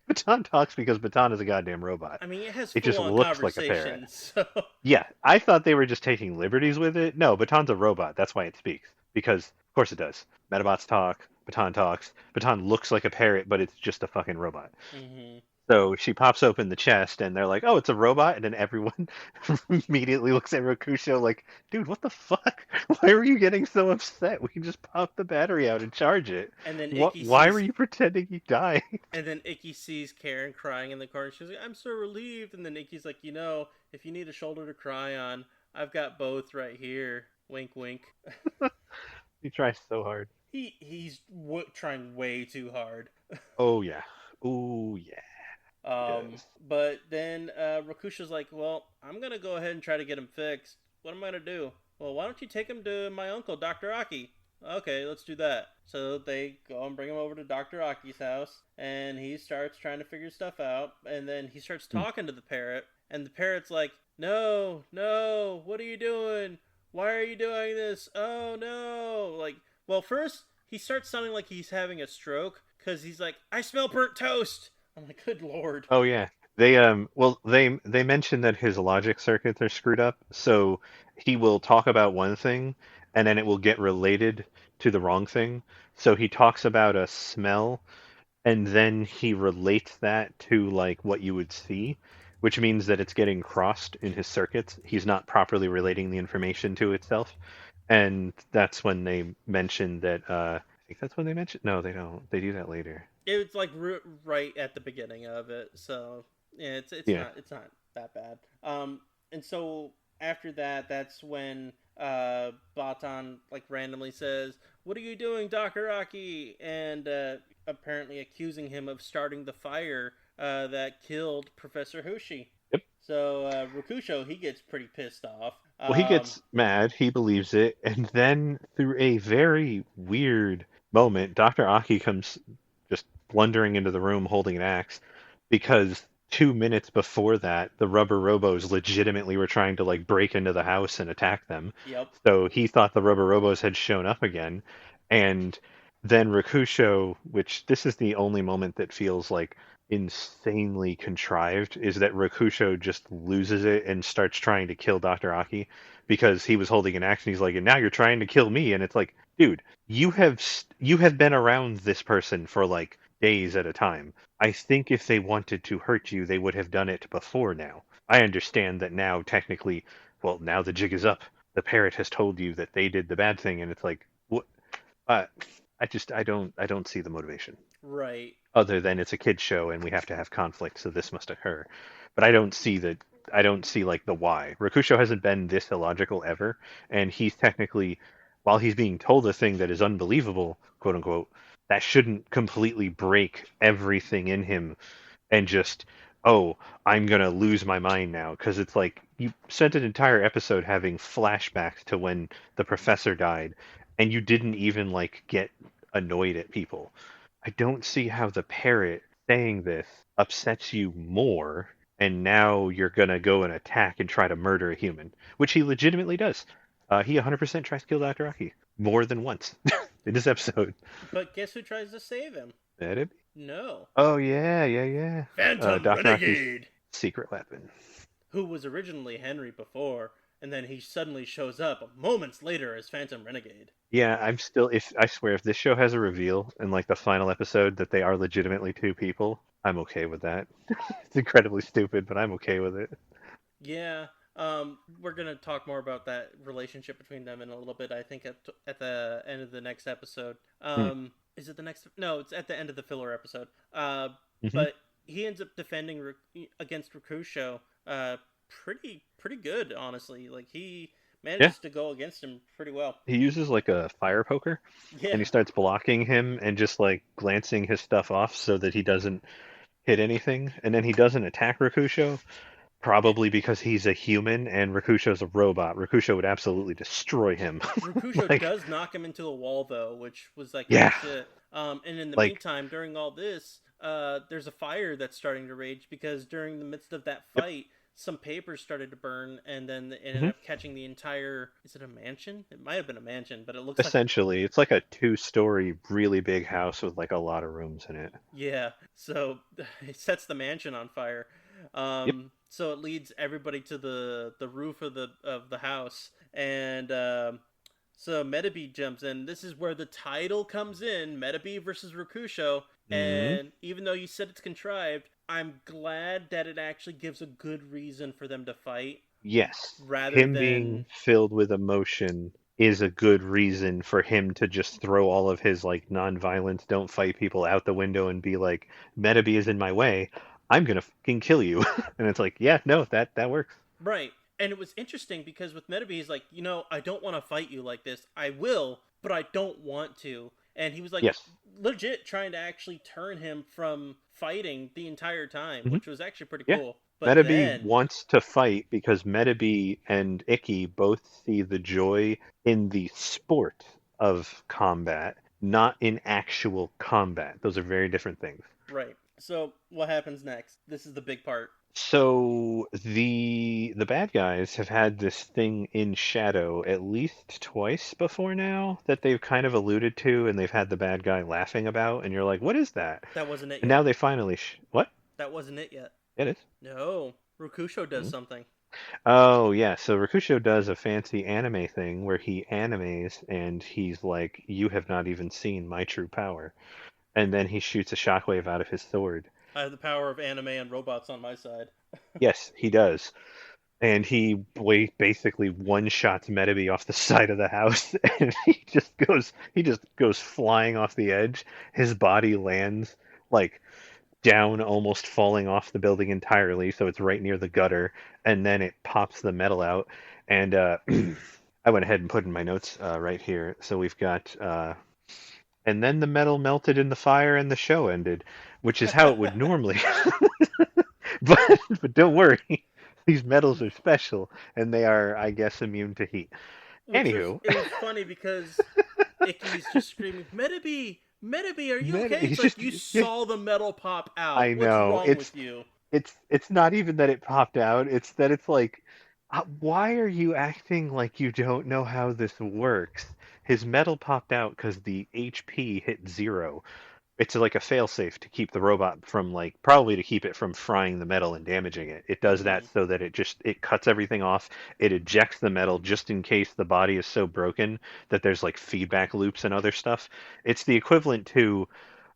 Baton talks because Baton is a goddamn robot. I mean, it has It just full-on looks like a parrot. conversations. So Yeah, I thought they were just taking liberties with it. No, Baton's a robot, that's why it speaks, because of course it does. Medabots talk, Baton talks. Baton looks like a parrot, but it's just a fucking robot. hmm So she pops open the chest, and they're like, "Oh, it's a robot!" And then everyone immediately looks at Rokusho like, "Dude, what the fuck? Why were you getting so upset? We can just pop the battery out and charge it. and then What? Icky Why were sees you pretending you died?" And then Icky sees Karen crying in the corner. She's like, "I'm so relieved." And then Icky's like, if you need a shoulder to cry on, I've got both right here. Wink, wink. He tries so hard. He's trying way too hard. Oh yeah. Oh yeah. He Um, does. but then Rakusha's like, "Well, I'm gonna go ahead and try to get him fixed. What am I gonna do? Well, why don't you take him to my uncle, Dr. Aki?" Okay, let's do that. So they go and bring him over to Dr. Aki's house, and he starts trying to figure stuff out. And then he starts Hmm. talking to the parrot, and the parrot's like, "No, no, what are you doing? Why are you doing this? Oh no!" Like, well, first he starts sounding like he's having a stroke because he's like, "I smell burnt toast." I'm like, "Good lord." Oh yeah. They mentioned that his logic circuits are screwed up, so he will talk about one thing and then it will get related to the wrong thing. So he talks about a smell and then he relates that to like what you would see, which means that it's getting crossed in his circuits. He's not properly relating the information to itself. And that's when they mentioned that I think that's when they mentioned no, they don't. They do that later. It was like right at the beginning of it, so yeah, it's Yeah. not that bad. And so after that, that's when Batan like randomly says, "What are you doing, Doctor Aki?" And apparently accusing him of starting the fire that killed Professor Hoshi. Yep. So Rokusho he gets pretty pissed off. Well, he gets mad, he believes it, and then through a very weird moment, Dr. Aki comes just blundering into the room holding an axe because 2 minutes before that, the rubber robos legitimately were trying to like break into the house and attack them. Yep. So he thought the rubber robos had shown up again, and then Rakusho, which this is the only moment that feels like insanely contrived is that Rokusho just loses it and starts trying to kill Dr. Aki because he was holding an axe and he's like, and now you're trying to kill me. And it's like, dude, you have been around this person for like days at a time. I think if they wanted to hurt you, they would have done it before now. I understand that now technically, well, now the jig is up. The parrot has told you that they did the bad thing, and it's like, what? Uh, I don't see the motivation Right. other than it's a kid's show and we have to have conflict, so this must occur. But I don't see like the why. Rokusho hasn't been this illogical ever, and he's technically, while he's being told a thing that is unbelievable, quote unquote, that shouldn't completely break everything in him and just, oh, I'm gonna lose my mind now, because it's like you spent an entire episode having flashbacks to when the professor died, and you didn't even like get annoyed at people. I don't see how the parrot saying this upsets you more, and now you're gonna go and attack and try to murder a human, which he legitimately does. He 100% tries to kill Dr. Aki more than once in this episode. But guess who tries to save him? That No. Oh yeah. Phantom Dr. Aki's Renegade! secret weapon. Who was originally Henry before, and then he suddenly shows up moments later as Phantom Renegade. Yeah, I'm still. If I swear, if this show has a reveal in like the final episode that they are legitimately two people, I'm okay with that. It's incredibly stupid, but I'm okay with it. Yeah, we're gonna talk more about that relationship between them in a little bit. I think at the end of the next episode. Is it the next? No, it's at the end of the filler episode. Mm-hmm. But he ends up defending against Rokusho. Pretty good, honestly. Like he manages to go against him pretty well. He uses like a fire poker, Yeah, and he starts blocking him and just like glancing his stuff off so that he doesn't hit anything, and then he doesn't attack Rakusho. Probably because he's a human and Rakusho's a robot. Rakusho would absolutely destroy him. Rokusho Like, does knock him into a wall though, which was like, yeah, oh shit. And in the like, meantime, during all this, there's a fire that's starting to rage because during the midst of that yep. fight, some papers started to burn, and then it ended Mhm. up catching the entire. Is it a mansion? It might have been a mansion, but it looks like Essentially, it's like a two-story, really big house with like a lot of rooms in it. yeah. So it sets the mansion on fire. Yep. So it leads everybody to the roof of the house, and so Medabi jumps in. This is where the title comes in: Medabi versus Rokusho. Mhm. And even though you said it's contrived, I'm glad that it actually gives a good reason for them to fight, Yes, rather him than being filled with emotion is a good reason for him to just throw all of his like non-violence, don't fight people out the window and be like, Metabee is in my way. I'm gonna fucking kill you. And it's like, yeah, no, that works. right. And it was interesting because with Medabi, he's like, I don't want to fight you like this. I will, but I don't want to. And he was like, Yes. legit trying to actually turn him from fighting the entire time, Mhm. which was actually pretty Yeah. cool. But Metabee then, wants to fight because Metabee and Icky both see the joy in the sport of combat, not in actual combat. Those are very different things. right. So what happens next? This is the big part. So the bad guys have had this thing in shadow at least twice before now that they've kind of alluded to, and they've had the bad guy laughing about, and you're like, what is that? That wasn't it And yet. now they finally what? That wasn't it yet. It is. No. Rokusho does Mhm. something. Oh yeah, so Rakusho does a fancy anime thing where he animes and he's like, you have not even seen my true power. And then he shoots a shockwave out of his sword. I have the power of anime and robots on my side. Yes, he does. And he basically one-shots Metabee off the side of the house, and he just goes flying off the edge. His body lands like down, almost falling off the building entirely, so it's right near the gutter, and then it pops the metal out. And I went ahead and put in my notes right here. So we've got, and then the metal melted in the fire, and the show ended, which is how it would normally. But don't worry, these metals are special, and they are, I guess, immune to heat. Anywho, It was funny because Icky's just screaming, Medabi! Medabi, are you okay? he's It's like just you saw the metal pop out. I What's know wrong with you? it's not even that it popped out. It's that it's like, why are you acting like you don't know how this works? His metal popped out because the HP hit 0. It's like a failsafe to keep the robot from like probably to keep it from frying the metal and damaging it. It does that Mm-hmm. so that it cuts everything off. It ejects the metal just in case the body is so broken that there's like feedback loops and other stuff. It's the equivalent to,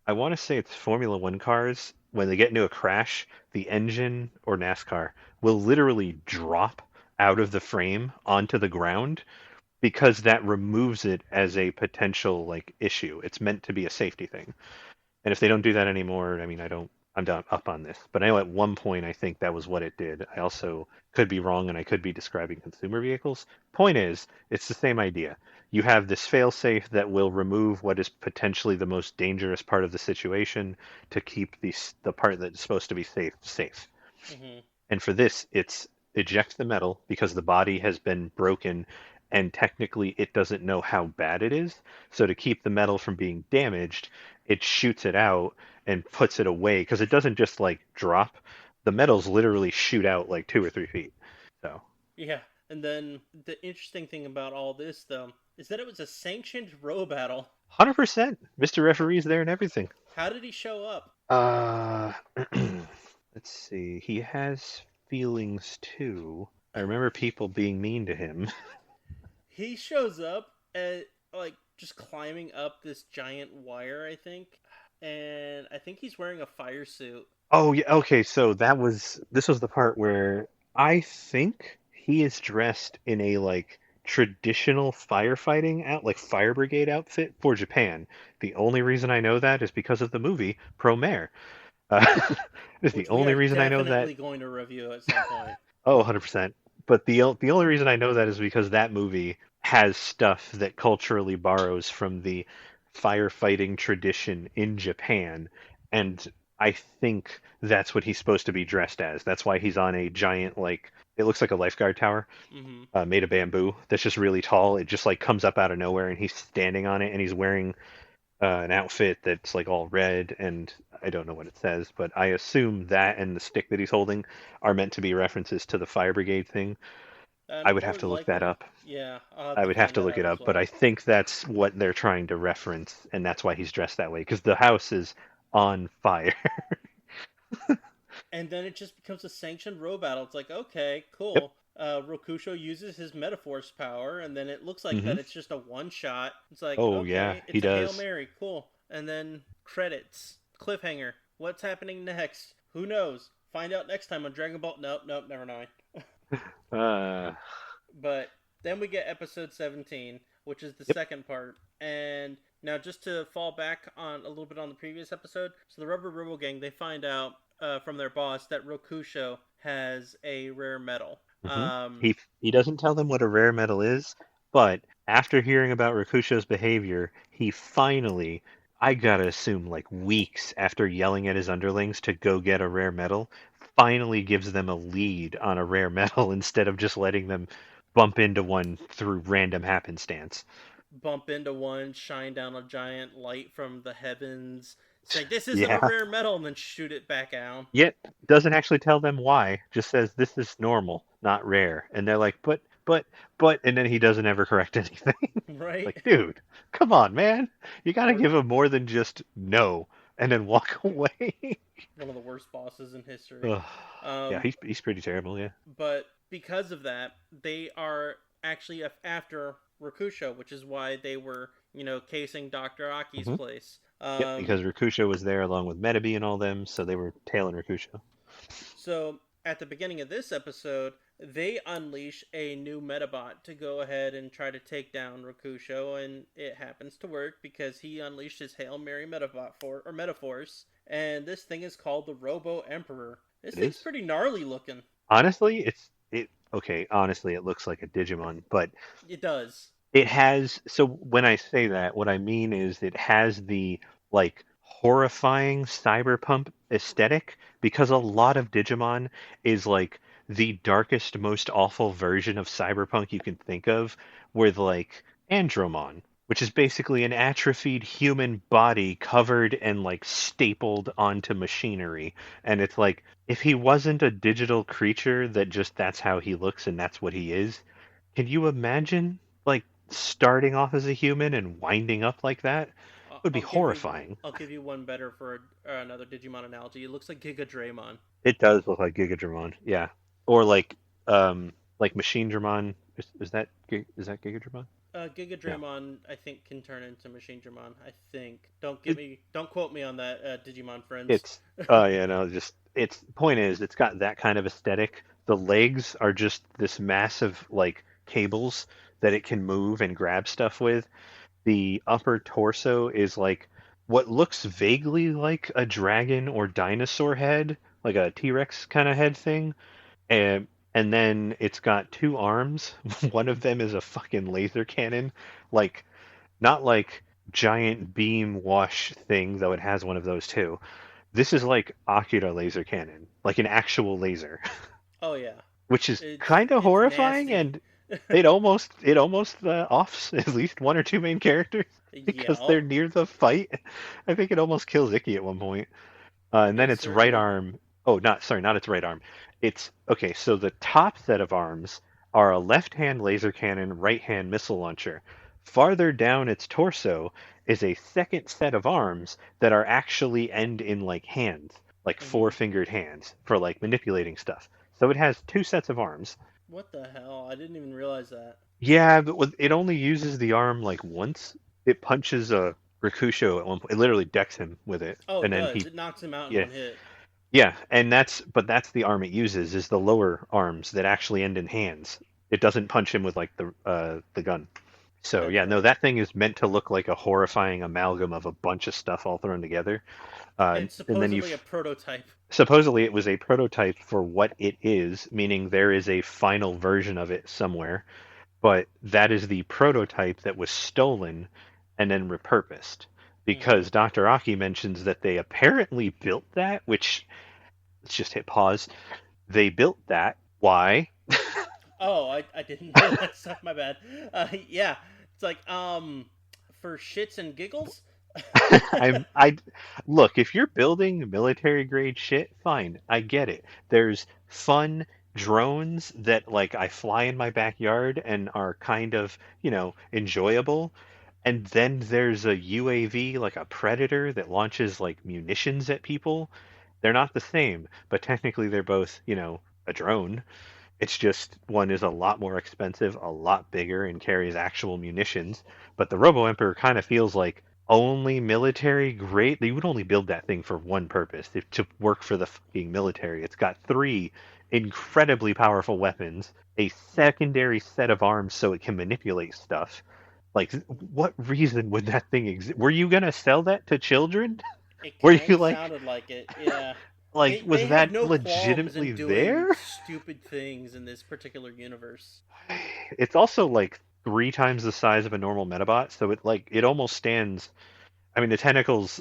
I want to say it's Formula One cars when they get into a crash, the engine or NASCAR will literally drop out of the frame onto the ground because that removes it as a potential like issue. It's meant to be a safety thing. And if they don't do that anymore, I mean, I'm not up on this. But I know at one point I think that was what it did. I also could be wrong and I could be describing consumer vehicles. Point is, it's the same idea. You have this failsafe that will remove what is potentially the most dangerous part of the situation to keep the part that's supposed to be safe safe. Mm-hmm. And for this, it's eject the metal because the body has been broken and technically it doesn't know how bad it is. So to keep the metal from being damaged, it shoots it out and puts it away because it doesn't just like drop. The metals literally shoot out like 2 or 3 feet. So Yeah. And then the interesting thing about all this, though, is that it was a sanctioned row battle. 100%, Mr. Referee's there and everything. How did he show up? Uh, let's see. He has feelings too. I remember people being mean to him. He shows up at, like, just climbing up this giant wire, I think. And I think he's wearing a fire suit. Oh yeah, okay, so this was the part where I think he is dressed in a like traditional firefighting out like fire brigade outfit for Japan. The only reason I know that is because of the movie Pro Mare. Is the Which we only are reason I know that. definitely going to review at some point. Oh, 100%. But the only reason I know that is because that movie has stuff that culturally borrows from the firefighting tradition in Japan, and I think that's what he's supposed to be dressed as. That's why he's on a giant, like, it looks like a lifeguard tower Mm-hmm. made of bamboo that's just really tall. It just like comes up out of nowhere, and he's standing on it, and he's wearing an outfit that's like all red, and I don't know what it says, but I assume that and the stick that he's holding are meant to be references to the fire brigade thing. I would More have than to look that likely, up. yeah, I'll have I to would have find to that look out it as up, but well. I think that's what they're trying to reference, and that's why he's dressed that way, because the house is on fire. And then it just becomes a sanctioned row battle. It's like, okay, Yep. cool. Rokusho uses his Metaforce power, and then it looks like Hmm. that it's just a one shot. It's like, Oh yeah, okay, he it's a Hail does. Mary, cool. And then credits, cliffhanger. What's happening next? Who knows? Find out next time on Dragon Ball. Nope, nope, never mind. Uh, But then we get episode 17, which is the yep. second part. And now, just to fall back on a little bit on the previous episode, so the Rubber Robo Gang, they find out from their boss that Rokusho has a rare metal. Hmm. He doesn't tell them what a rare metal is, but after hearing about Rakusho's behavior, he finally, I gotta assume like weeks after yelling at his underlings to go get a rare metal, finally gives them a lead on a rare metal instead of just letting them bump into one through random happenstance. Bump into one, shine down a giant light from the heavens, say, "This isn't a Yeah. rare metal," and then shoot it back out. Yet doesn't actually tell them why, just says this is normal, not rare. And they're like, but, and then he doesn't ever correct anything. Right? Like, dude, come on, man. You gotta Or give him more than just no and then walk away. one of the worst bosses in history. Ugh. Yeah, Um, he's pretty terrible, yeah. but because of that, they are actually after Rakusho, which is why they were, casing Dr. Aki's Hmm. place. Yep, because Rakusho was there along with Medabi and all them, so they were tailing Rakusho. So at the beginning of this episode, they unleash a new Medabot to go ahead and try to take down Rakusho, and it happens to work because he unleashed his Hail Mary Metaforce, and this thing is called the Robo Emperor. This It thing's is. pretty gnarly looking. Honestly, honestly it looks like a Digimon, but It does. it has, so when I say that, what I mean is it has the like horrifying cyberpunk aesthetic because a lot of Digimon is like the darkest, most awful version of cyberpunk you can think of, with like Andromon, which is basically an atrophied human body covered and like stapled onto machinery. And it's like if he wasn't a digital creature that just that's how he looks and that's what he is, can you imagine like starting off as a human and winding up like that? would be I'll horrifying. I'll give you one better for another Digimon analogy. It looks like Giga Draymon. It does look like Gigadramon, yeah, or like Machine Dramon. Is that Gigadramon? Giga No. Draymon, I think, can turn into Machine Dramon. I think. It, Don't quote me on that, Digimon friends. it's oh yeah, no, just it's point is it's got that kind of aesthetic. The legs are just this massive like cables that it can move and grab stuff with. The upper torso is like what looks vaguely like a dragon or dinosaur head, like a T-Rex kind of head thing. And then it's got two arms. One of them is a fucking laser cannon, like not like giant beam wash thing, though it has one of those too. This is like ocular laser cannon, like an actual laser, Oh yeah, which is kind of it's horrifying, nasty. and it almost offs at least one or two main characters Yeah, because they're near the fight. I think it almost kills Icky at one point. And then it its right certainly. arm. Oh, not its right arm. It's okay. So the top set of arms are a left-hand laser cannon, right-hand missile launcher. Farther down its torso is a second set of arms that are actually end in like hands, like Hmm. four-fingered hands for like manipulating stuff. So it has two sets of arms. What the hell? I didn't even realize that. Yeah, but it only uses the arm like once. It punches a Rakusho at one point. It literally decks him with it, Oh, it and then does. It knocks him out in yeah, one hit. yeah, and that's the arm it uses is the lower arms that actually end in hands. It doesn't punch him with like the gun. So That's yeah, no, right. that thing is meant to look like a horrifying amalgam of a bunch of stuff all thrown together. And And then supposedly a prototype. supposedly it was a prototype for what it is, meaning there is a final version of it somewhere, but that is the prototype that was stolen and then repurposed. Hmm. Because Dr. Aki mentions that they apparently built that, which let's just hit pause. They built that. Why? Oh, I didn't realize. My bad. Yeah, it's like for shits and giggles. I look, if you're building military grade shit, fine. I get it. There's fun drones that like I fly in my backyard and are kind of, enjoyable. And then there's a UAV like a Predator that launches like munitions at people. They're not the same, but technically they're both, a drone. It's just one is a lot more expensive, a lot bigger, and carries actual munitions. But the Robo Emperor kind of feels like only military grade. They would only build that thing for one purpose, to work for the fucking military. It's got three incredibly powerful weapons, a secondary set of arms so it can manipulate stuff. Like, what reason would that thing exist? Were you gonna sell that to children? It Were you kind of like, sounded like it. Yeah. was They have that no qualms in legitimately doing there? stupid things in this particular universe. It's also like three times the size of a normal Medabot, so it almost stands. I mean, the tentacles,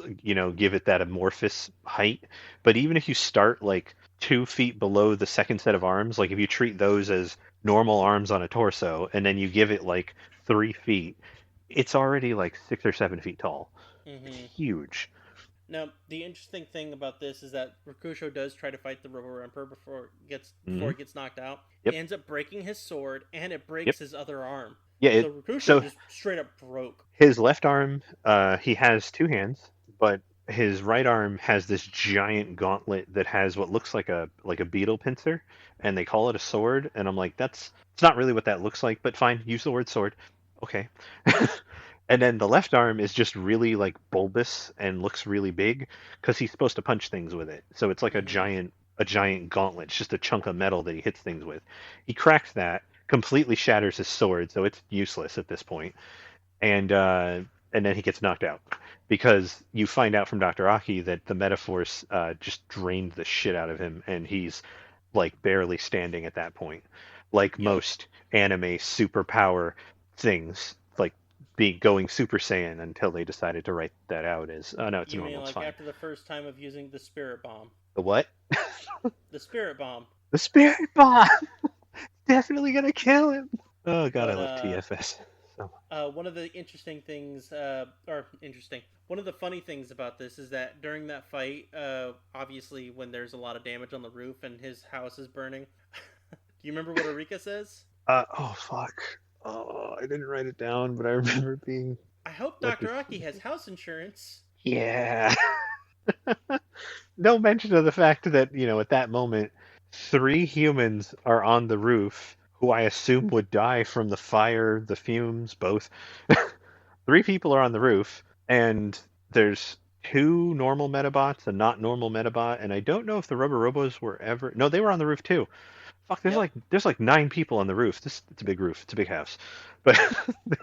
give it that amorphous height, but even if you start like 2 feet below the second set of arms, like if you treat those as normal arms on a torso, and then you give it like 3 feet, it's already like 6 or 7 feet tall. It's Hmm. huge. Now, the interesting thing about this is that Rakusho does try to fight the Robo Emperor before Hmm. he gets knocked out. He Yep. ends up breaking his sword, and it Yep. breaks his other arm. Yeah. So Rakusho So just straight up broke. his left arm, he has two hands, but his right arm has this giant gauntlet that has what looks like a beetle pincer, and they call it a sword. And I'm like, it's not really what that looks like, but fine, use the word sword. Okay. And then the left arm is just really like bulbous and looks really big because he's supposed to punch things with it. So it's like a Hmm. giant gauntlet. It's just a chunk of metal that he hits things with. He cracks that, completely shatters his sword, so it's useless at this point and uh, and then he gets knocked out because you find out from Dr. Aki that the Metaforce just drained the shit out of him, and he's like barely standing at that point, like Yep. most anime superpower things, like being going Super Saiyan until they decided to write that out as oh no, it's You mean normal, it's like fine. after the first time of using the Spirit Bomb? The what? The Spirit Bomb. The Spirit Bomb, definitely gonna kill him. Oh god, I But love TFS so one of the interesting things, or interesting, one of the funny things about this is that during that fight, obviously when there's a lot of damage on the roof and his house is burning, do you remember what Arika says? Oh fuck. Oh, I didn't write it down, but I remember being I hope Like Dr. this. Aki has house insurance. Yeah. No mention of the fact that, at that moment, 3 humans are on the roof who I assume would die from the fire, the fumes, both. 3 people are on the roof, and there's 2 normal Medabots, a not normal Medabot, and I don't know if the Rubber Robos were ever. No, they were on the roof too. Fuck, Yep, there's like 9 people on the roof. It's a big roof. It's a big house, but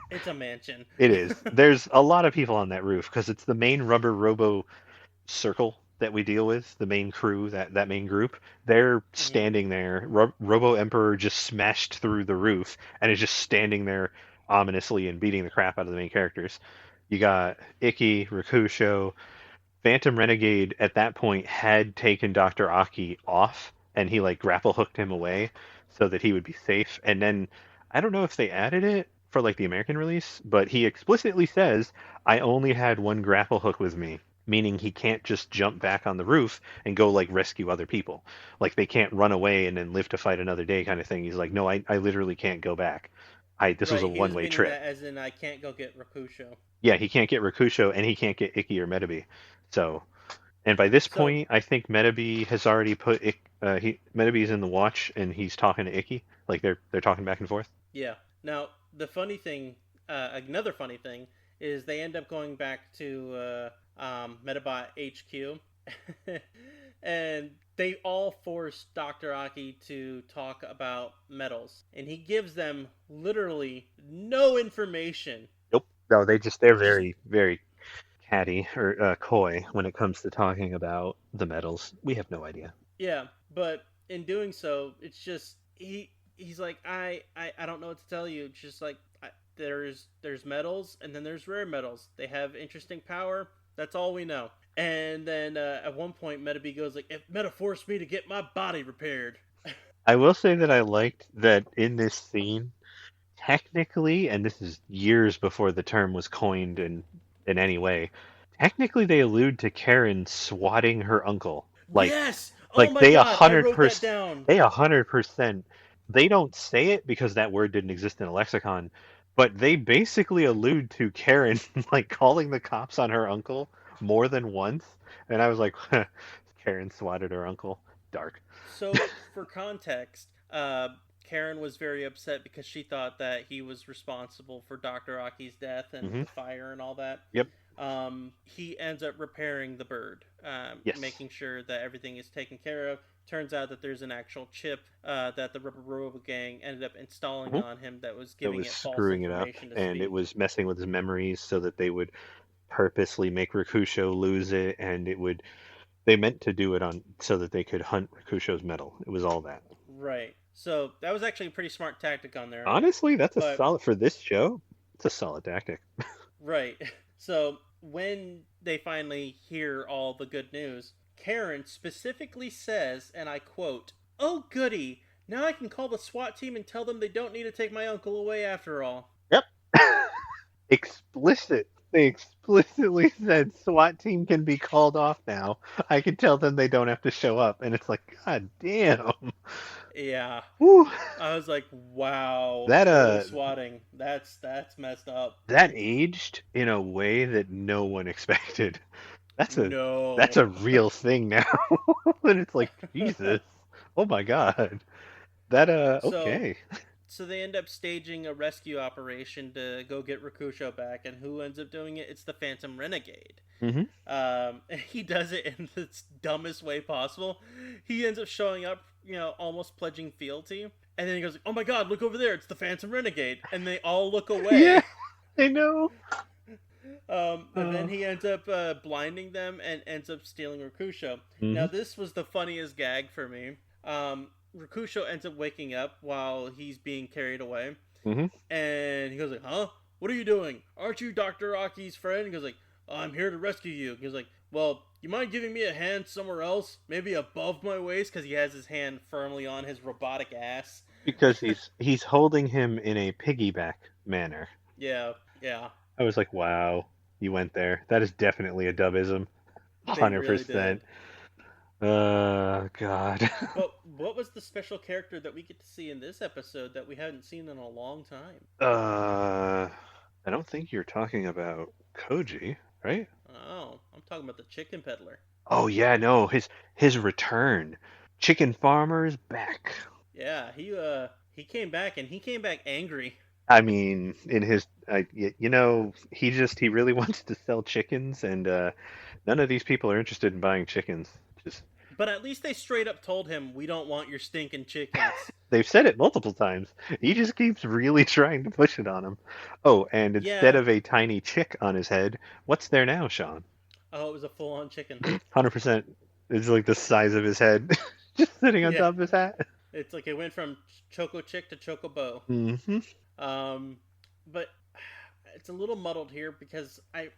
it's a mansion. it is. There's a lot of people on that roof because it's the main Rubber Robo circle that we deal with, the main crew, that main group. They're Mhm. standing there. Robo Emperor just smashed through the roof and is just standing there ominously and beating the crap out of the main characters. You got Ikki, Rakusho, Phantom Renegade at that point had taken Dr. Aki off and he like grapple hooked him away so that he would be safe. And then I don't know if they added it for like the American release, but he explicitly says, I only had one grapple hook with me, meaning he can't just jump back on the roof and go like rescue other people. Like they can't run away and then live to fight another day kind of thing. He's like, no, I literally can't go back. This was a Right, he was one-way meaning trip. that as in I can't go get Rakusho. Yeah, he can't get Rakusho and he can't get Ikki or Medabi. So, and by this So, point, I think Medabi has already put Medabi's in the watch and he's talking to Ikki. Like they're talking back and forth. yeah. Now, the funny thing, another funny thing, is they end up going back to Medabot HQ, and they all force Dr. Aki to talk about metals, and he gives them literally no information. Nope. No, they're Just very very catty or coy when it comes to talking about the metals. We have no idea. yeah, but in doing so, it's just he's like I don't know what to tell you. It's just like there's metals and then there's rare metals. They have interesting power. That's all we know. And then at one point, Metabe goes like, "If Meta forced me to get my body repaired." I will say that I liked that in this scene, technically, and this is years before the term was coined in any way, technically they allude to Karen swatting her uncle. Yes. Oh Like my they a god, I hundred wrote that percent, down. they 100%. They don't say it because that word didn't exist in a lexicon, but they basically allude to Karen like calling the cops on her uncle more than once, and I was like, Karen swatted her uncle. Dark. So, for context, Karen was very upset because she thought that he was responsible for Dr. Aki's death and Hmm. the fire and all that. Yep. He ends up repairing the bird, Yes. making sure that everything is taken care of. Turns out that there's an actual chip that the Rubber Robo Gang ended up installing Hmm. on him that was That giving was it false screwing it up, information to and it speak. was messing with his memories so that they would purposely make Rakusho lose it, and it would. They meant to do it on so that they could hunt Rakusho's metal. It was all that. Right. So that was actually a pretty smart tactic on their end. Honestly, that's a But solid for this show. It's a solid tactic. right. So when they finally hear all the good news, Karen specifically says, and I quote, "Oh goody, now I can call the SWAT team and tell them they don't need to take my uncle away after all." Yep. Explicit. They explicitly said SWAT team can be called off now. I can tell them they don't have to show up, and it's like, God damn. Yeah. Whew. I was like, wow, That early swatting. That's messed up. that aged in a way that no one expected. That's a No. that's a real thing now. And it's like, Jesus. Oh my God. That So okay. so they end up staging a rescue operation to go get Rakusho back, and who ends up doing it? It's the Phantom Renegade. Mm-hmm. And he does it in the dumbest way possible. He ends up showing up, almost pledging fealty, and then he goes, "Oh my God, look over there! It's the Phantom Renegade!" And they all look away. Yeah, I know. And then he ends up blinding them and ends up stealing Rakusho. Mm-hmm. Now this was the funniest gag for me. Rakusho ends up waking up while he's being carried away, Mm-hmm. and he goes like, "Huh? What are you doing? Aren't you Dr. Aki's friend?" He goes like, "I'm here to rescue you." He goes like, "Well, you mind giving me a hand somewhere else? Maybe above my waist?" Because he has his hand firmly on his robotic ass. Because he's holding him in a piggyback manner. Yeah, yeah. I was like, wow, you went there. That is definitely a dubism. They really 100%. did. God. But what was the special character that we get to see in this episode that we hadn't seen in a long time? I don't think you're talking about Koji, right? Oh, I'm talking about the chicken peddler. Oh yeah, no, his return. Chicken farmer's back. Yeah, he came back and he came back angry. I mean, in his, he really wants to sell chickens, and none of these people are interested in buying chickens. Just But at least they straight up told him, "We don't want your stinking chickens." they've said it multiple times. He just keeps really trying to push it on him. Oh, and instead Yeah. of a tiny chick on his head, what's there now, Sean? Oh, it was a full-on chicken. 100%. It's like the size of his head, just sitting on Yeah. top of his hat. It's like it went from Choco Chick to Chocobo. Hmm. But it's a little muddled here because I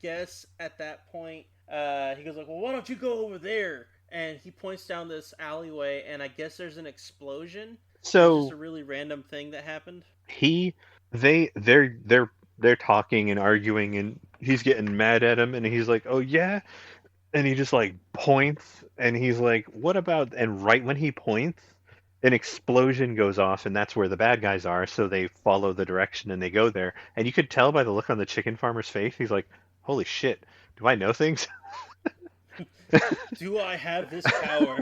guess at that point he goes like, "Well, why don't you go over there?" And he points down this alleyway, and I guess there's an explosion. It's just So a really random thing that happened. he, they're talking and arguing, and he's getting mad at him, and he's like, "Oh yeah," and he just like points, and he's like, "What about?" And right when he points, an explosion goes off, and that's where the bad guys are. So they follow the direction and they go there, and you could tell by the look on the chicken farmer's face, he's like, "Holy shit, do I know things?" Do I have this power?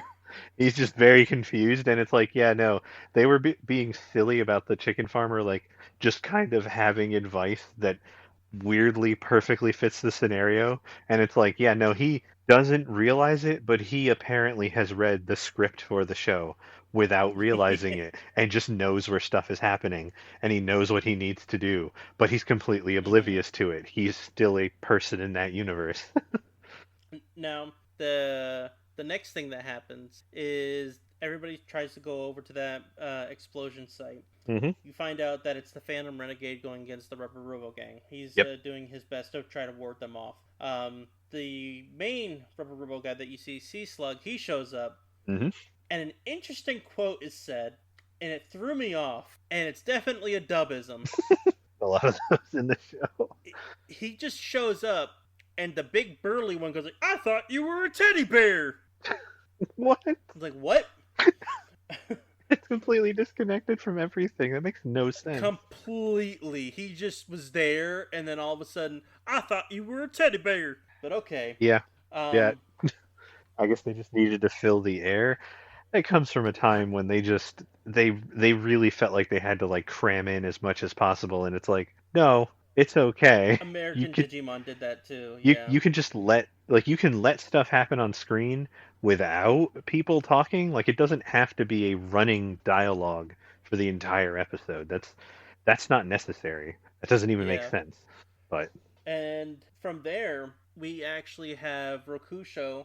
He's just very confused, and it's like, yeah, no, they were being silly about the chicken farmer, like just kind of having advice that weirdly perfectly fits the scenario, and it's like, yeah, no, he doesn't realize it, but he apparently has read the script for the show without realizing it, and just knows where stuff is happening, and he knows what he needs to do, but he's completely Mhm. oblivious to it. He's still a person in that universe. Now, the next thing that happens is everybody tries to go over to that explosion site. Hmm. You find out that it's the Phantom Renegade going against the Rubber Robo Gang. He's Yep. doing his best to try to ward them off. The main Rubber Robo guy that you see, Sea Slug, he shows up, Hmm. and an interesting quote is said, and it threw me off, and it's definitely a dubism. A lot of those in the show. He just shows up, and the big burly one goes like, "I thought you were a teddy bear." What? I was like, "What?" It's completely disconnected from everything. That makes no sense. Completely. He just was there, and then all of a sudden, "I thought you were a teddy bear." But okay. Yeah, yeah. Um, I guess they just needed to fill the air. It comes from a time when they really felt like they had to like cram in as much as possible, and it's like, no, it's okay. You American could Digimon did that too. you Yeah. you can just you can let stuff happen on screen without people talking. Like it doesn't have to be a running dialogue for the entire episode. That's not necessary. That doesn't even make Yeah. sense. But And from there, we actually have Rokusho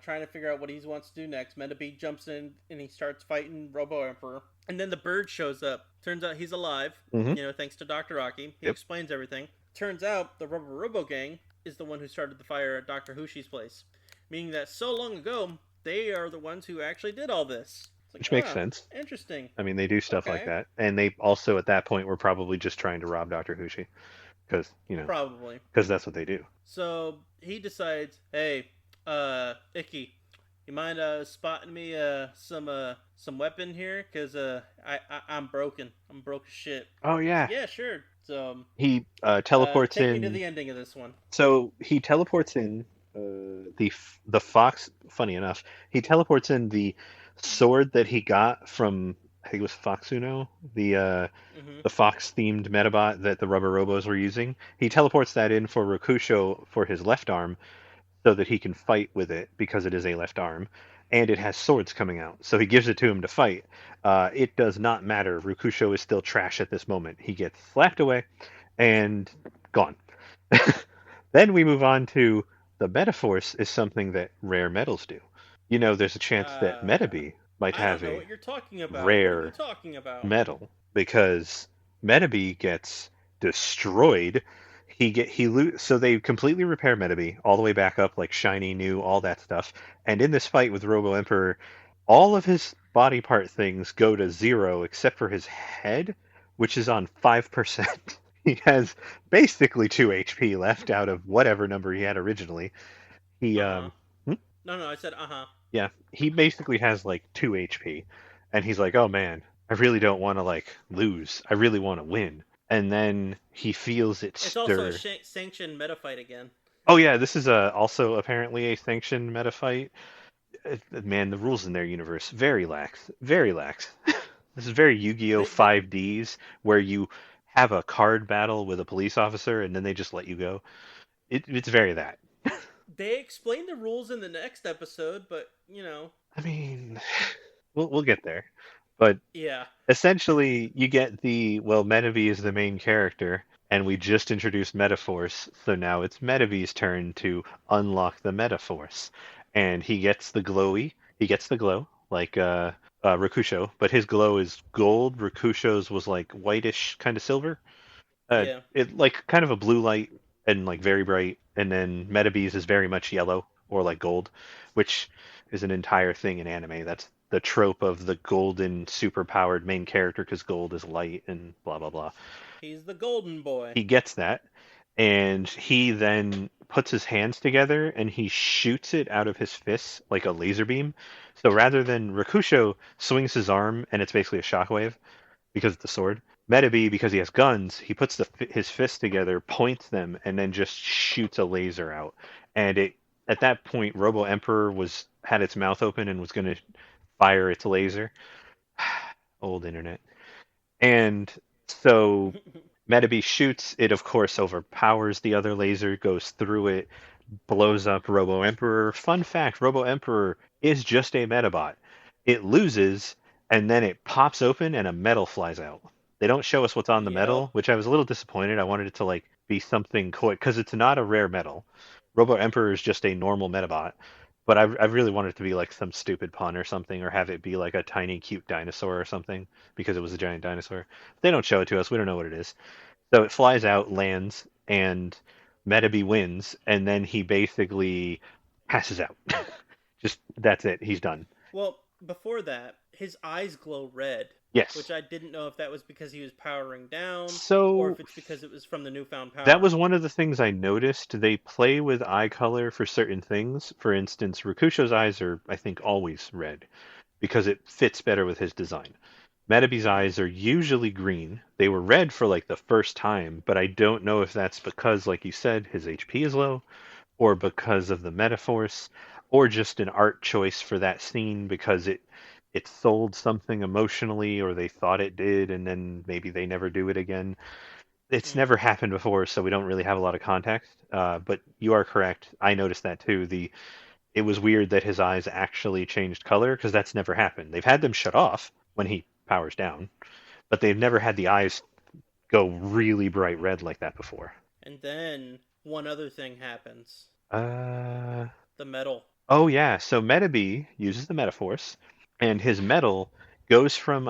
trying to figure out what he wants to do next. Medabeat jumps in and he starts fighting Robo Emperor. And then the bird shows up. Turns out he's alive, mhm. thanks to Dr. Rocky. He Yep. explains everything. Turns out the Rubber Robo Gang is the one who started the fire at Dr. Hushi's place. Meaning that so long ago, they are the ones who actually did all this. It's like, Which makes sense. interesting. I mean, they do stuff like Okay. that, and they also at that point were probably just trying to rob Doctor Hushi, because Probably. because that's what they do. So he decides, hey, Icky, you mind spotting me some weapon here? Cause I'm broken. I'm broke as shit. Oh yeah, Yeah, sure. So he teleports take me to in. the ending of this one. So he teleports in the fox. Funny enough, he teleports in the sword that he got from, I think it was Foxuno, Mm-hmm. the fox themed Medabot that the Rubber Robos were using. He teleports that in for Rokusho for his left arm, so that he can fight with it because it is a left arm, and it has swords coming out. So he gives it to him to fight. It does not matter. Rokusho is still trash at this moment. He gets slapped away and gone. Then we move on to the Metaforce is something that rare metals do. There's a chance that Metabe might I don't have know a what you're talking about. What are you rare talking about? metal because Metabee gets destroyed. So they completely repair Metabee all the way back up, like shiny new, all that stuff. And in this fight with Robo Emperor, all of his body part things go to zero except for his head, which is on 5%. He has basically 2 HP left out of whatever number he had originally. He Uh huh. hmm? No, I said uh huh. Yeah, he basically has like 2 HP, and he's like, "Oh man, I really don't want to like lose. I really want to win." and then he feels it It's also a stir. sanctioned meta fight again. Oh yeah, this is also apparently a sanctioned meta fight. Man, the rules in their universe very lax, very lax. This is very Yu-Gi-Oh! They 5Ds where you have a card battle with a police officer and then they just let you go. It's very that. they explain the rules in the next episode, but I mean, we'll get there, but yeah, essentially you get Metabee is the main character, and we just introduced Metaforce, so now it's Metabee's turn to unlock the Metaforce, and he gets the glow like Rakusho, but his glow is gold. Rakusho's was like whitish, kind of silver. yeah. It like kind of a blue light and like very bright, and then Metabees is very much yellow or like gold, which is an entire thing in anime. That's the trope of the golden superpowered main character because gold is light and blah blah blah. He's the golden boy. He gets that, and he then puts his hands together and he shoots it out of his fists like a laser beam. So rather than Rakusho swings his arm and it's basically a shockwave because it's a sword. Metabee, because he has guns, he puts his fists together, points them, and then just shoots a laser out. And at that point, Robo Emperor had its mouth open and was going to fire its laser. Old internet. And so Metabee shoots it. Of course, overpowers the other laser, goes through it, blows up Robo Emperor. Fun fact: Robo Emperor is just a Medabot. It loses, and then it pops open, and a medal flies out. They don't show us what's on the Yep. medal, which I was a little disappointed. I wanted it to like be something cool because it's not a rare medal. Robo Emperor is just a normal Medabot, but I really wanted it to be like some stupid pun or something, or have it be like a tiny cute dinosaur or something because it was a giant dinosaur. They don't show it to us. We don't know what it is. So it flies out, lands, and Metabee wins, and then he basically passes out. Just that's it. He's done. Well, before that, his eyes glow red, which Yes. I didn't know if that was because he was powering down or So if it's because it was from the newfound that power. was one of the things I noticed. They play with eye color for certain things. For instance, Rakusho's eyes are, I think, always red because it fits better with his design. Metabee's eyes are usually green. They were red for like the first time, but I don't know if that's because, like you said, his HP is low, or because of the Metaforce, or just an art choice for that scene because it sold something emotionally, or they thought it did, and then maybe they never do it again. It's Mm. never happened before, so we don't really have a lot of context. But you are correct. I noticed that too. It was weird that his eyes actually changed color because that's never happened. They've had them shut off when he powers down, but they've never had the eyes go really bright red like that before. And then one other thing happens. Uh The metal. oh yeah, so Metabee uses the Metaforce, and his metal goes from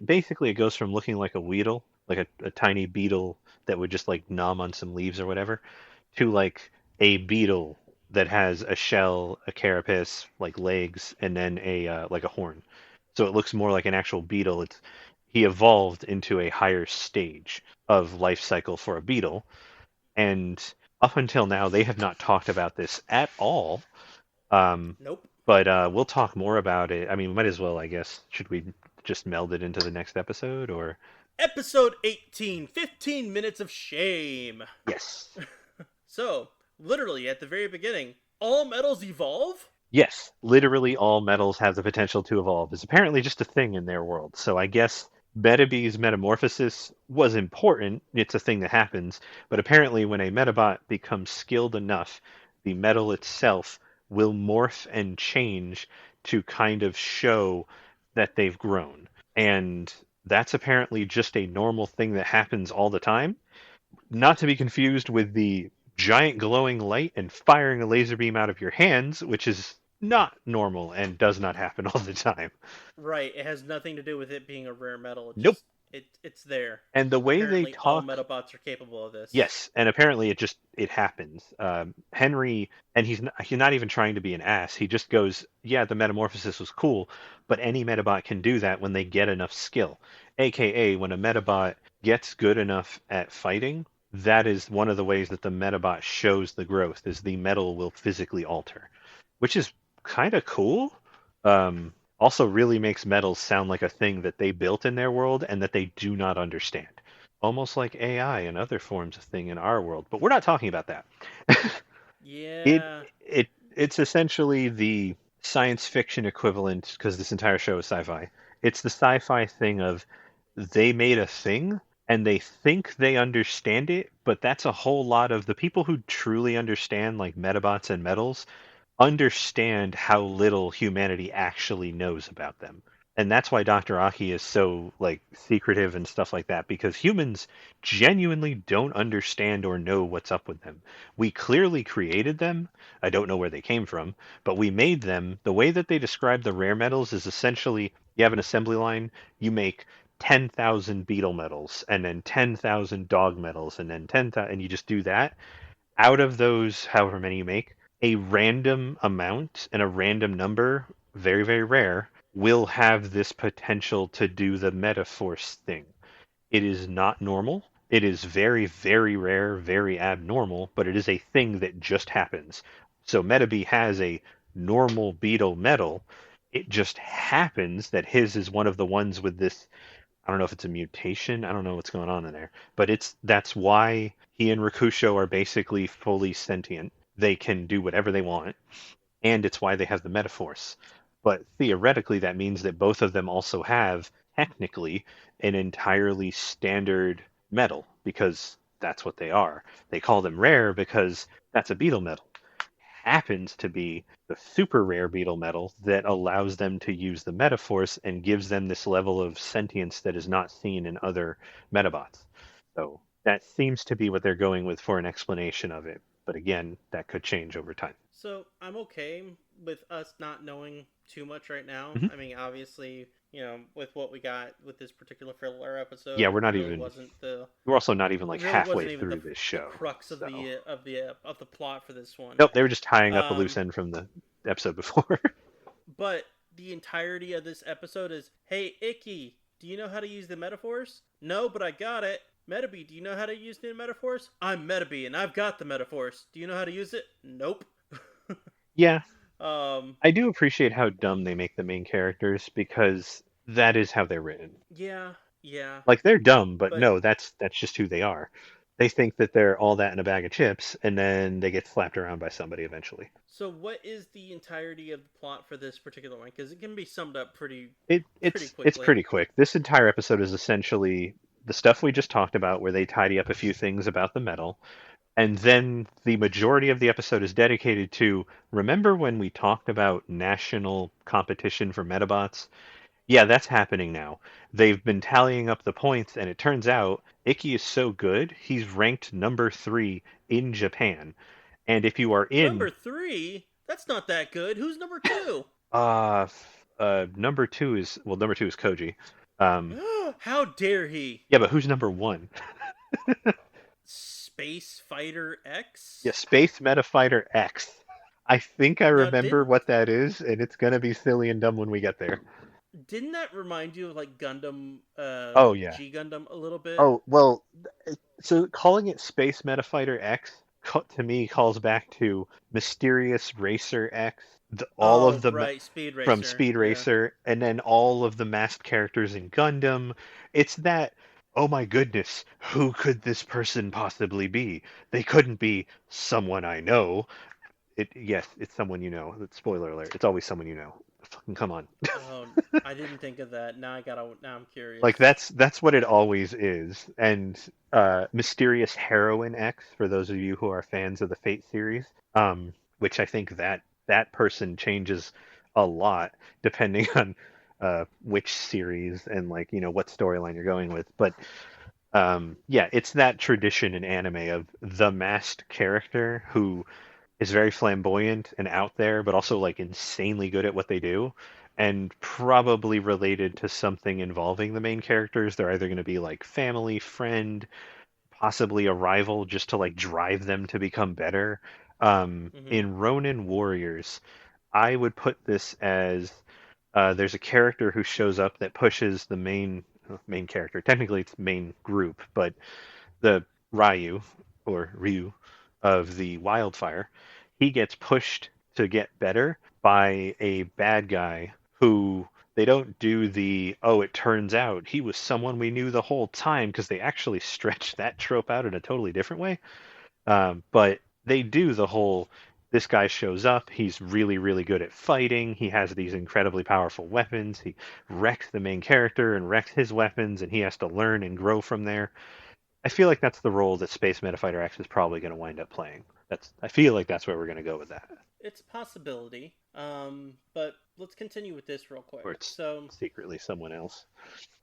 basically it goes from looking like a weedle, like a tiny beetle that would just like nom on some leaves or whatever, to like a beetle that has a shell, a carapace, like legs, and then a like a horn. So it looks more like an actual beetle. He evolved into a higher stage of life cycle for a beetle, and up until now they have not talked about this at all. Um, Nope. but we'll talk more about it. I mean, we might as well, I guess. Should we just meld it into the next episode, or? Episode 18, 15 minutes of shame. Yes. So, literally at the very beginning, all metals evolve? Yes, literally all metals have the potential to evolve. It's apparently just a thing in their world. So I guess Metabee's metamorphosis was important. It's a thing that happens. But apparently, when a Metabot becomes skilled enough, the metal itself will morph and change to kind of show that they've grown. And that's apparently just a normal thing that happens all the time. Not to be confused with the giant glowing light and firing a laser beam out of your hands, which is not normal and does not happen all the time. Right, it has nothing to do with it being a rare metal. It Nope. just it's there. And the way they Apparently all talk, Medabots are capable of this. yes, and apparently it happens. Henry, and he's not even trying to be an ass. He just goes, yeah, the metamorphosis was cool, but any Metabot can do that when they get enough skill. AKA, when a Metabot gets good enough at fighting, that is one of the ways that the Metabot shows the growth, is the metal will physically alter, which is kind of cool. Also really makes metals sound like a thing that they built in their world and that they do not understand. almost like AI and other forms of thing in our world. But we're not talking about that. It Yeah. it's essentially the science fiction equivalent because this entire show is sci-fi. It's the sci-fi thing of they made a thing and they think they understand it, but that's a whole lot of the people who truly understand like Medabots and metals understand how little humanity actually knows about them. And that's why Dr. Aki is so like secretive and stuff like that because humans genuinely don't understand or know what's up with them. We clearly created them. I don't know where they came from, but we made them. The way that they describe the rare metals is essentially you have an assembly line, you make 10,000 beetle metals and then 10,000 dog metals and then 10,000 and you just do that out of those, however many you make, a random amount and a random number, very, very rare, will have this potential to do the metaforce thing. It is not normal. It is very, very rare, very abnormal, but it is a thing that just happens. So Metabee has a normal beetle metal. It just happens that his is one of the ones with this. I don't know if it's a mutation. I don't know what's going on in there. But that's why he and Rakusho are basically fully sentient. They can do whatever they want, and it's why they have the Metaforce. But theoretically, that means that both of them also have, technically, an entirely standard metal, because that's what they are. They call them rare because that's a beetle metal happens to be the super rare beetle metal that allows them to use the Metaforce and gives them this level of sentience that is not seen in other Medabots. So that seems to be what they're going with for an explanation of it. But again, that could change over time. So I'm okay with us not knowing too much right now. Mhm. I mean, obviously, with what we got with this particular filler episode, Yeah, we're not really even. wasn't the We're also not even it like really wasn't halfway even through this the show. crux of So. the plot for this one. Nope, they were just tying up a loose Um, end from the episode before. but the entirety of this episode is, hey, Icky, do you know how to use the metaphors? No, but I got it. Metabee, do you know how to use the metaphors? I'm Metabee, and I've got the metaphors. Do you know how to use it? Nope. Yeah, um, I do appreciate how dumb they make the main characters because that is how they're written. yeah, yeah, Like they're dumb, but but no, that's just who they are. They think that they're all that in a bag of chips, and then they get slapped around by somebody eventually. so what is the entirety of the plot for this particular one? Because it can be summed up It pretty it's quickly. pretty quick. This entire episode is essentially the stuff we just talked about, where they tidy up a few things about the metal, and then the majority of the episode is dedicated to remember when we talked about national competition for Medabots? Yeah, that's happening now. They've been tallying up the points, and it turns out Icky is so good, he's ranked number 3 in Japan. And if you are Number in, 3? That's not that good. Who's number 2? number 2 is Koji. Um, How dare he? yeah, but who's number 1? Space Fighter Yeah, X? Space Meta Fighter X. I think I Now, remember what that is, and it's gonna be silly and dumb when we get there. didn't that remind you of like Gundam, Oh yeah. G Gundam a little bit? Oh well. So calling it Space Meta Fighter X to me calls back to Mysterious Racer X, all of Oh, the right, Speed from Racer. Speed Yeah. Racer, and then all of the masked characters in Gundam. It's that. Oh my goodness, who could this person possibly be? They couldn't be someone I know. Yes, it's someone you know. Spoiler alert. It's always someone you know. Fucking come on. Oh, I didn't think of that. Now I'm Like curious. that's what it always is. And Mysterious Heroine X, for those of you who are fans of the Fate series, which I think that person changes a lot depending on which series and like what storyline you're going with. But yeah, it's that tradition in anime of the masked character who is very flamboyant and out there, but also like insanely good at what they do, and probably related to something involving the main characters. They're either going to be like family, friend, possibly a rival, just to like drive them to become better. Hmm. In Ronin Warriors, I would put this as there's a character who shows up that pushes the main character. Technically, it's main group, but the Ryu or Ryu of the Wildfire, he gets pushed to get better by a bad guy who They don't do the, oh, it turns out he was someone we knew the whole time, because they actually stretch that trope out in a totally different way. But they do the whole, this guy shows up, he's really, really good at fighting, he has these incredibly powerful weapons, he wrecks the main character and wrecks his weapons, and he has to learn and grow from there. I feel like that's the role that Space Metafighter X is probably going to wind up playing. I feel like that's where we're going to go with that. It's a possibility. But let's continue with this real quick. Or it's So secretly someone else.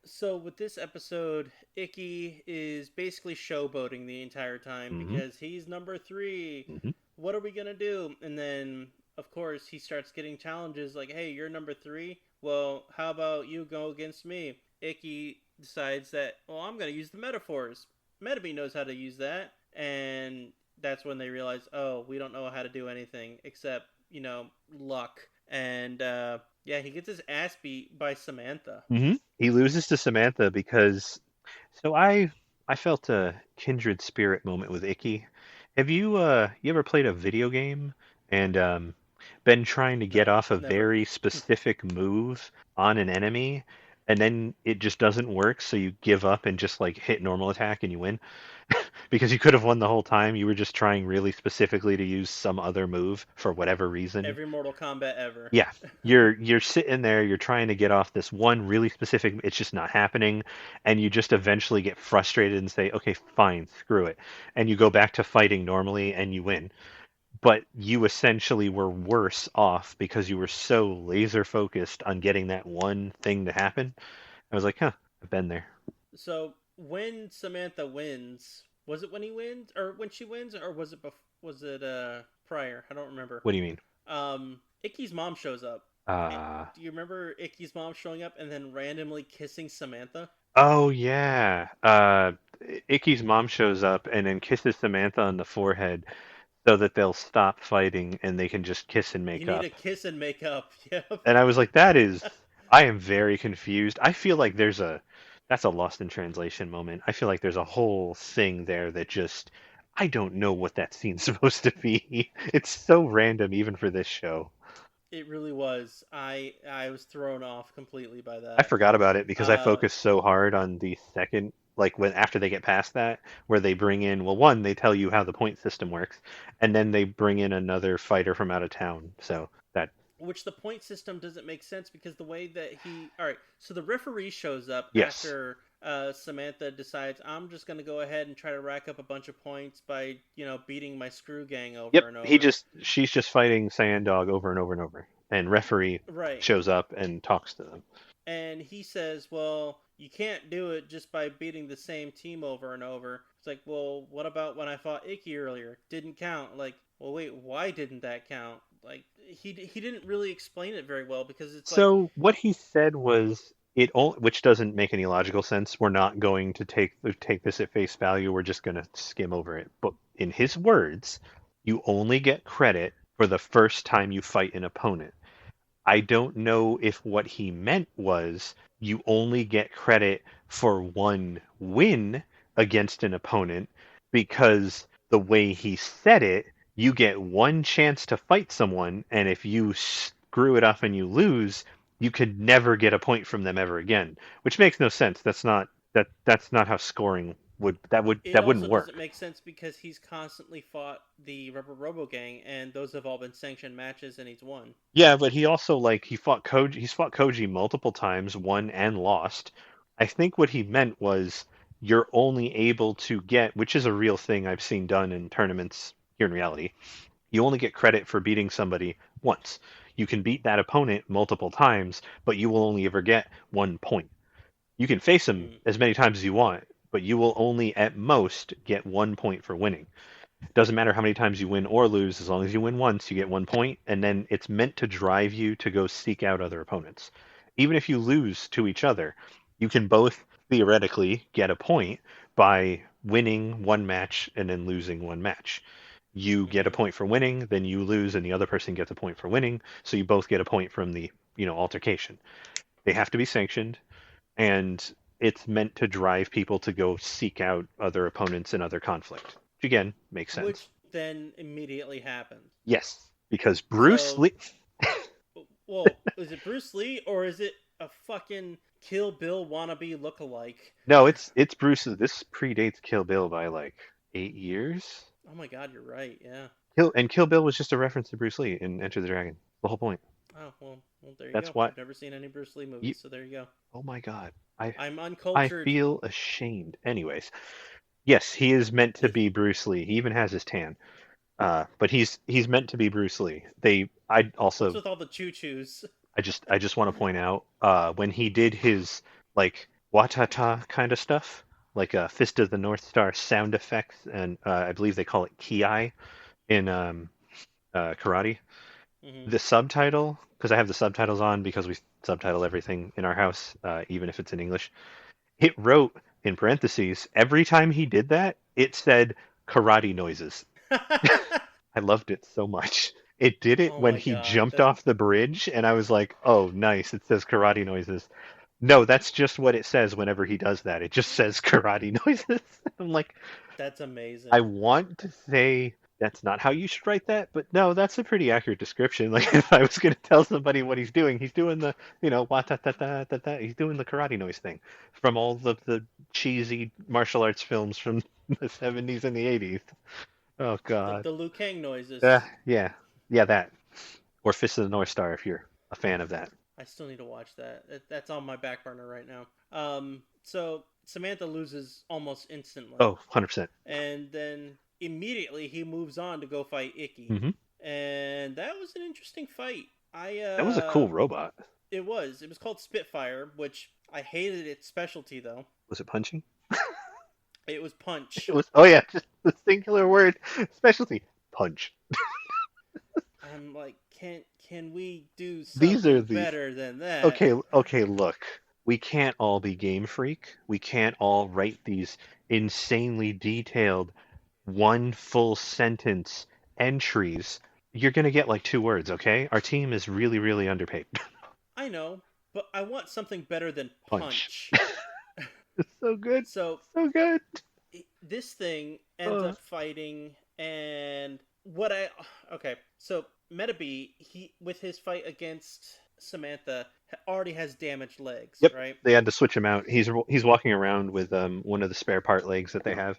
So with this episode, Icky is basically showboating the entire time because he's number 3. What are we gonna do? And then, of course, he starts getting challenges like, "Hey, you're number 3. Well, how about you go against me?" Icky decides that, "Well, I'm gonna use the metaphors. Medabots knows how to use that," and that's when they realize, "Oh, we don't know how to do anything except, luck." And yeah, he gets his ass beat by Samantha. He loses to Samantha because, so I felt a kindred spirit moment with Icky. Have you ever played a video game and been trying to get No, off a never. very specific move on an enemy, and then it just doesn't work, so you give up and just like hit normal attack and you win? Because you could have won the whole time. You were just trying really specifically to use some other move for whatever reason. Every Mortal Kombat ever. Yeah, you're sitting there, you're trying to get off this one really specific, it's just not happening, and you just eventually get frustrated and say, okay, fine, screw it. And you go back to fighting normally and you win. But you essentially were worse off because you were so laser focused on getting that one thing to happen. I was like, huh, I've been there. So when Samantha wins, was it when he wins or when she wins, or was it prior? I don't remember. What do you mean? Icky's mom shows up. Do you remember Icky's mom showing up and then randomly kissing Samantha? Oh yeah. Icky's mom shows up and then kisses Samantha on the forehead so that they'll stop fighting and they can just kiss and make You need up. a kiss and make up. Yep. And I was like, I am very confused. I feel like that's a lost in translation moment. I feel like there's a whole thing there that just, I don't know what that scene's supposed to be. It's so random even for this show. It really was. I was thrown off completely by that. I forgot about it because I focused so hard on the second, like when after they get past that, where they bring in, well, one, they tell you how the point system works, and then they bring in another fighter from out of town. So that, which the point system doesn't make sense because the way that all right, so the referee shows up yes. after Samantha decides, I'm just going to go ahead and try to rack up a bunch of points by, beating my screw gang over and over. She's just fighting Sand Dog over and over and over. And referee shows up and talks to them. And he says, well, you can't do it just by beating the same team over and over. It's like, well, what about when I fought Icky earlier? Didn't count. Like, well, wait, why didn't that count? Like, he didn't really explain it very well because it's so what he said was, which doesn't make any logical sense. We're not going to take this at face value. We're just going to skim over it. But in his words, you only get credit for the first time you fight an opponent. I don't know if what he meant was you only get credit for one win against an opponent, because the way he said it, you get one chance to fight someone, and if you screw it up and you lose, you could never get a point from them ever again, which makes no sense. That's not how scoring wouldn't work. It doesn't make sense because he's constantly fought the Rubber Robo Gang, and those have all been sanctioned matches, and he's won. Yeah, but he also he fought Koji. He's fought Koji multiple times, won and lost. I think what he meant was you're only able to get, which is a real thing I've seen done in tournaments here in reality. You only get credit for beating somebody once. You can beat that opponent multiple times, but you will only ever get 1 point. You can face him as many times as you want, but you will only at most get 1 point for winning. Doesn't matter how many times you win or lose, as long as you win once, you get 1 point, and then it's meant to drive you to go seek out other opponents. Even if you lose to each other, you can both theoretically get a point by winning one match and then losing one match. You get a point for winning, then you lose, and the other person gets a point for winning, so you both get a point from the altercation. They have to be sanctioned, and it's meant to drive people to go seek out other opponents in other conflict. Which again makes sense. Which then immediately happens. Yes, because Bruce Lee. Well, is it Bruce Lee or is it a fucking Kill Bill wannabe lookalike. No, it's Bruce. This predates Kill Bill by like 8 years. Oh my god, you're right. Yeah. Kill Bill was just a reference to Bruce Lee in Enter the Dragon. The whole point. Oh well, there you That's go. why I've never seen any Bruce Lee you. movies, so there you go. Oh my God. I I'm I uncultured. feel ashamed. Anyways, yes, he is meant to be Bruce Lee. He even has his tan. But he's meant to be Bruce Lee. I What's also with all the choo choos? I just want to point out when he did his like watata kind of stuff, like Fist of the North Star sound effects, and I believe they call it ki in karate. Hmm. The subtitle, because I have the subtitles on because we subtitle everything in our house, even if it's in English. It wrote in parentheses every time he did that, it said karate noises. I loved it so much. It did it Oh when my he god, jumped that off the bridge, and I was like, oh, nice. It says karate noises. No, that's just what it says whenever he does that. It just says karate noises. I'm like, that's I amazing. want to say that's not how you should write that, but no, that's a pretty accurate description. Like, if I was going to tell somebody what he's doing the, wa ta ta ta ta ta, he's doing the karate noise thing from all the cheesy martial arts films from the 70s and the 80s. Oh, The God. the Liu Kang noises. Yeah, yeah, that. Or Fist of the North Star if you're a fan of that. I still need to watch that. That's on my back burner right now. So Samantha loses almost instantly, Oh, 100%. and then immediately he moves on to go fight Icky, Hmm. and that was an interesting fight. That was a cool robot. It was. It was called Spitfire, which I hated its specialty though. Was it punching? It was punch. It was, oh yeah, just the singular word. Specialty. Punch. I'm like, can we do These are something the better than that? okay, look. We can't all be Game Freak. We can't all write these insanely detailed one full sentence entries. You're gonna get like 2 words, okay? Our team is really, really underpaid. I know, but I want something better than Punch. punch. It's so good. So So good. this thing ends Uh, up fighting, and what I okay. So Medaby, he with his fight against Samantha already has damaged legs, yep. right? They had to switch him out. He's walking around with one of the spare part legs that they have.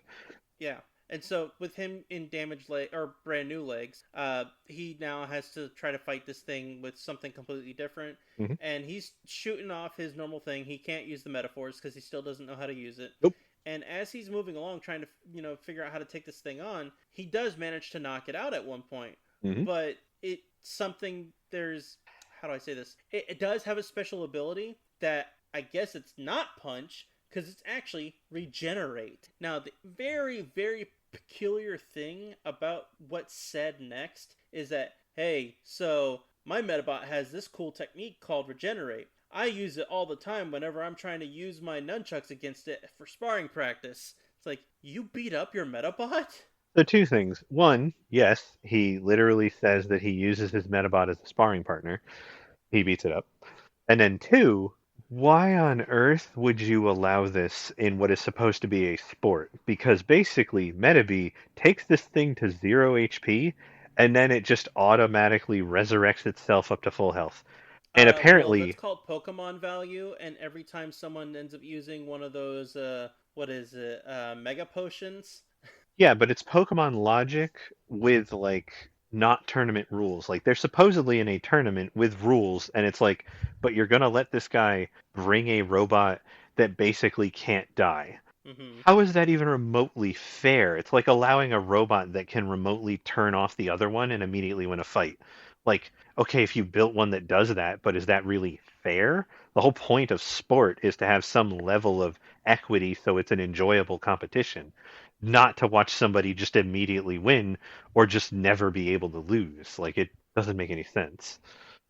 Yeah. And so with him in damaged leg or brand new legs, he now has to try to fight this thing with something completely different. Hmm. And he's shooting off his normal thing. He can't use the metaphors because he still doesn't know how to use it. Nope. And as he's moving along, trying to figure out how to take this thing on, he does manage to knock it out at one point. Hmm. But it's something. There's how do I say this? It does have a special ability that I guess it's not punch because it's actually regenerate. Now, the very, very peculiar thing about what's said next is that, hey, so my Medabot has this cool technique called regenerate. I use it all the time whenever I'm trying to use my nunchucks against it for sparring practice. It's like, you beat up your Medabot? So 2 things. One, yes, he literally says that he uses his Metabot as a sparring partner. He beats it up. And then two, why on earth would you allow this in what is supposed to be a sport? Because basically, Metabee takes this thing to 0 HP, and then it just automatically resurrects itself up to full health. And Well, that's apparently, called Pokemon value, and every time someone ends up using one of those, what is it, Mega Potions, yeah, but it's Pokemon logic with like not tournament rules. Like they're supposedly in a tournament with rules, and it's like, but you're gonna let this guy bring a robot that basically can't die. mm-hmm. How is that even remotely fair? It's like allowing a robot that can remotely turn off the other one and immediately win a fight. Like, okay, if you built one that does that, but is that really fair? The whole point of sport is to have some level of equity so it's an enjoyable competition, not to watch somebody just immediately win or just never be able to lose. Like, it doesn't make any sense.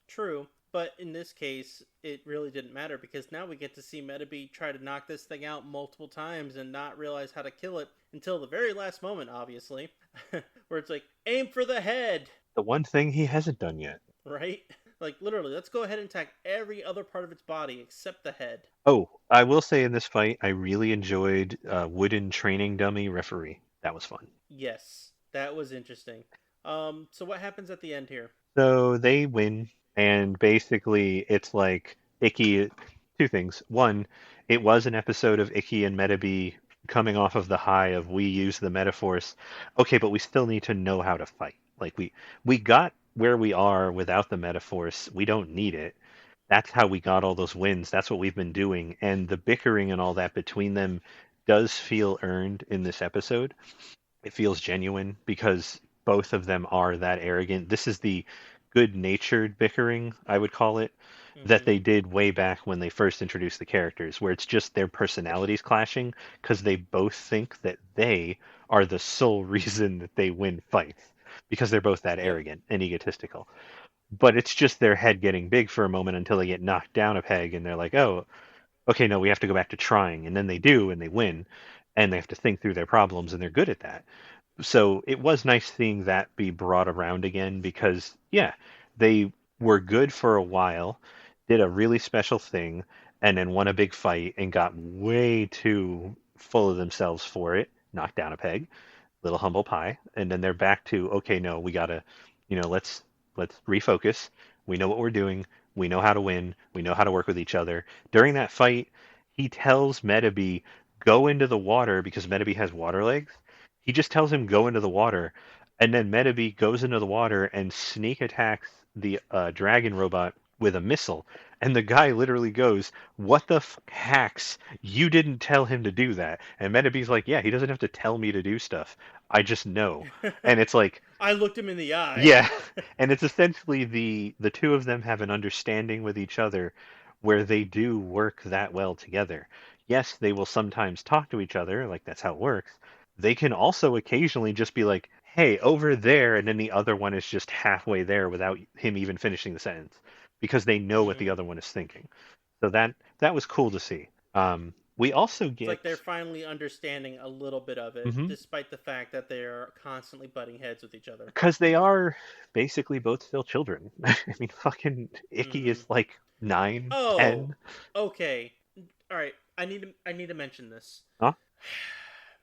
True, but in this case, it really didn't matter because now we get to see Metabee try to knock this thing out multiple times and not realize how to kill it until the very last moment, obviously, where it's like, aim for the head, The one thing he hasn't done yet. right? Like, literally, let's go ahead and attack every other part of its body except the head. Oh, I will say in this fight, I really enjoyed wooden training dummy referee. That was fun. Yes, that was interesting. So what happens at the end here? So they win, and basically it's like Icky, two things. One, it was an episode of Icky and Medabi coming off of the high of we use the Metaforce. Okay, but we still need to know how to fight. Like we got where we are without the Metaforce. We don't need it. That's how we got all those wins. That's what we've been doing. And the bickering and all that between them does feel earned in this episode. It feels genuine because both of them are that arrogant. This is the good-natured bickering, I would call it, that they did way back when they first introduced the characters, where it's just their personalities clashing because they both think that they are the sole reason that they win fights because they're both that Yep. arrogant and egotistical. But it's just their head getting big for a moment until they get knocked down a peg and they're like, oh, okay, no, we have to go back to trying. And then they do and they win and they have to think through their problems and they're good at that. So it was nice seeing that be brought around again because, yeah, they were good for a while, did a really special thing, and then won a big fight and got way too full of themselves for it, knocked down a peg, little humble pie, and then they're back to, okay, no, we gotta, let's refocus. We know what we're doing. We know how to win. We know how to work with each other. During that fight, he tells Medabi, go into the water because Medabi has water legs. He just tells him go into the water, and then Medabi goes into the water and sneak attacks the dragon robot with a missile. And the guy literally goes, "What the hacks? You didn't tell him to do that." And Medabi's like, "Yeah, he doesn't have to tell me to do stuff. I just know." And it's like, I looked him in the eye. yeah, and it's essentially the two of them have an understanding with each other where they do work that well together. Yes, they will sometimes talk to each other, like that's how it works. They can also occasionally just be like, "Hey, over there," and then the other one is just halfway there without him even finishing the sentence because they know what the other one is thinking. So that was cool to see. We also It's get like they're finally understanding a little bit of it, Mhm. despite the fact that they're constantly butting heads with each other. because they are basically both still children. I mean, fucking Icky is like 9, Oh, 10. okay. All right. I need to mention this. Huh?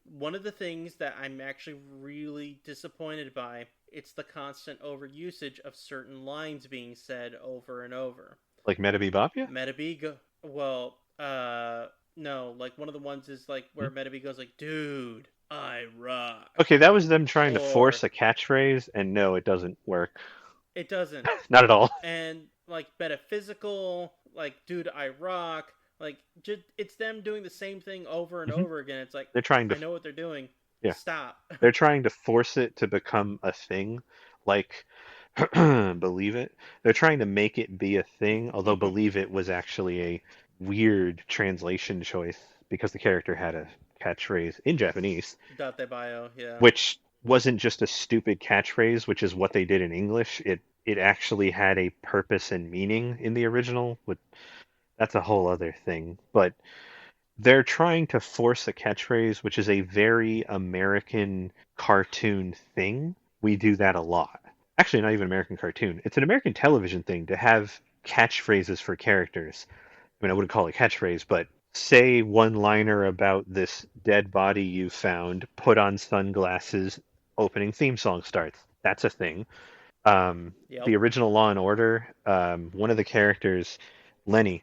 One of the things that I'm actually really disappointed by, it's the constant overusage of certain lines being said over and over. Like Medabi Bopia? Medabi no, like one of the ones is like where Medabi goes like, "Dude, I rock." Okay, that was them trying to force Or a catchphrase, and no, it doesn't work. it doesn't. Not at all. And like metaphysical, like, "Dude, I rock." Like, just, it's them doing the same thing over and over again. It's like, They're trying to I know what they're doing. Yeah. Stop. they're trying to force it to become a thing, like believe it. They're trying to make it be a thing, although believe it was actually a weird translation choice because the character had a catchphrase in Japanese, Date bio, yeah. which wasn't just a stupid catchphrase, which is what they did in English. It actually had a purpose and meaning in the original. That's a whole other thing. But they're trying to force a catchphrase, which is a very American cartoon thing. We do that a lot. Actually, not even American cartoon. It's an American television thing to have catchphrases for characters. I mean, I wouldn't call it a catchphrase, but say one liner about this dead body you found, put on sunglasses, opening theme song starts. That's a thing. Yep. The original Law and Order, one of the characters, Lenny,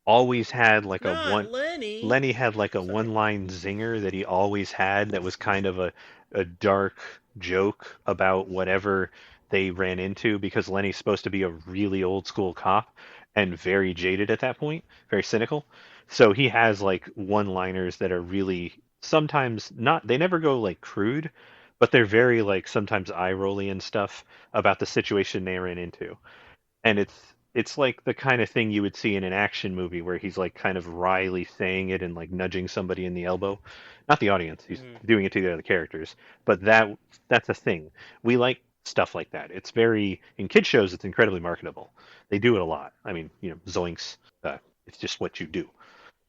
always had like a Not one. Lenny. Lenny had like a Sorry. one-line zinger that he always had that was kind of a dark joke about whatever they ran into because Lenny's supposed to be a really old school cop and very jaded at that point, very cynical. So he has like one-liners that are really sometimes not, they never go like crude, but they're very like sometimes eye-rolly and stuff about the situation they ran into. And it's like the kind of thing you would see in an action movie where he's like kind of wryly saying it and like nudging somebody in the elbow. Not the audience, he's doing it to the other characters. But that's a thing. We like stuff like that. It's very in kid shows it's incredibly marketable. They do it a lot. I mean, Zoinks, it's just what you do.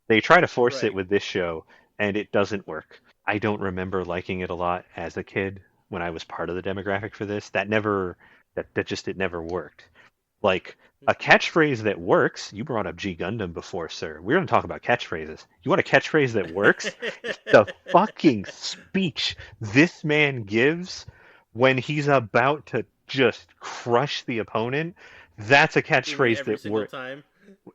They try to force it Right. with this show and it doesn't work. I don't remember liking it a lot as a kid when I was part of the demographic for this. It never worked. Like a catchphrase that works. You brought up G Gundam before, sir. We're going to talk about catchphrases. You want a catchphrase that works? The fucking speech this man gives when he's about to just crush the opponent. That's a You mean catchphrase every that single works. time.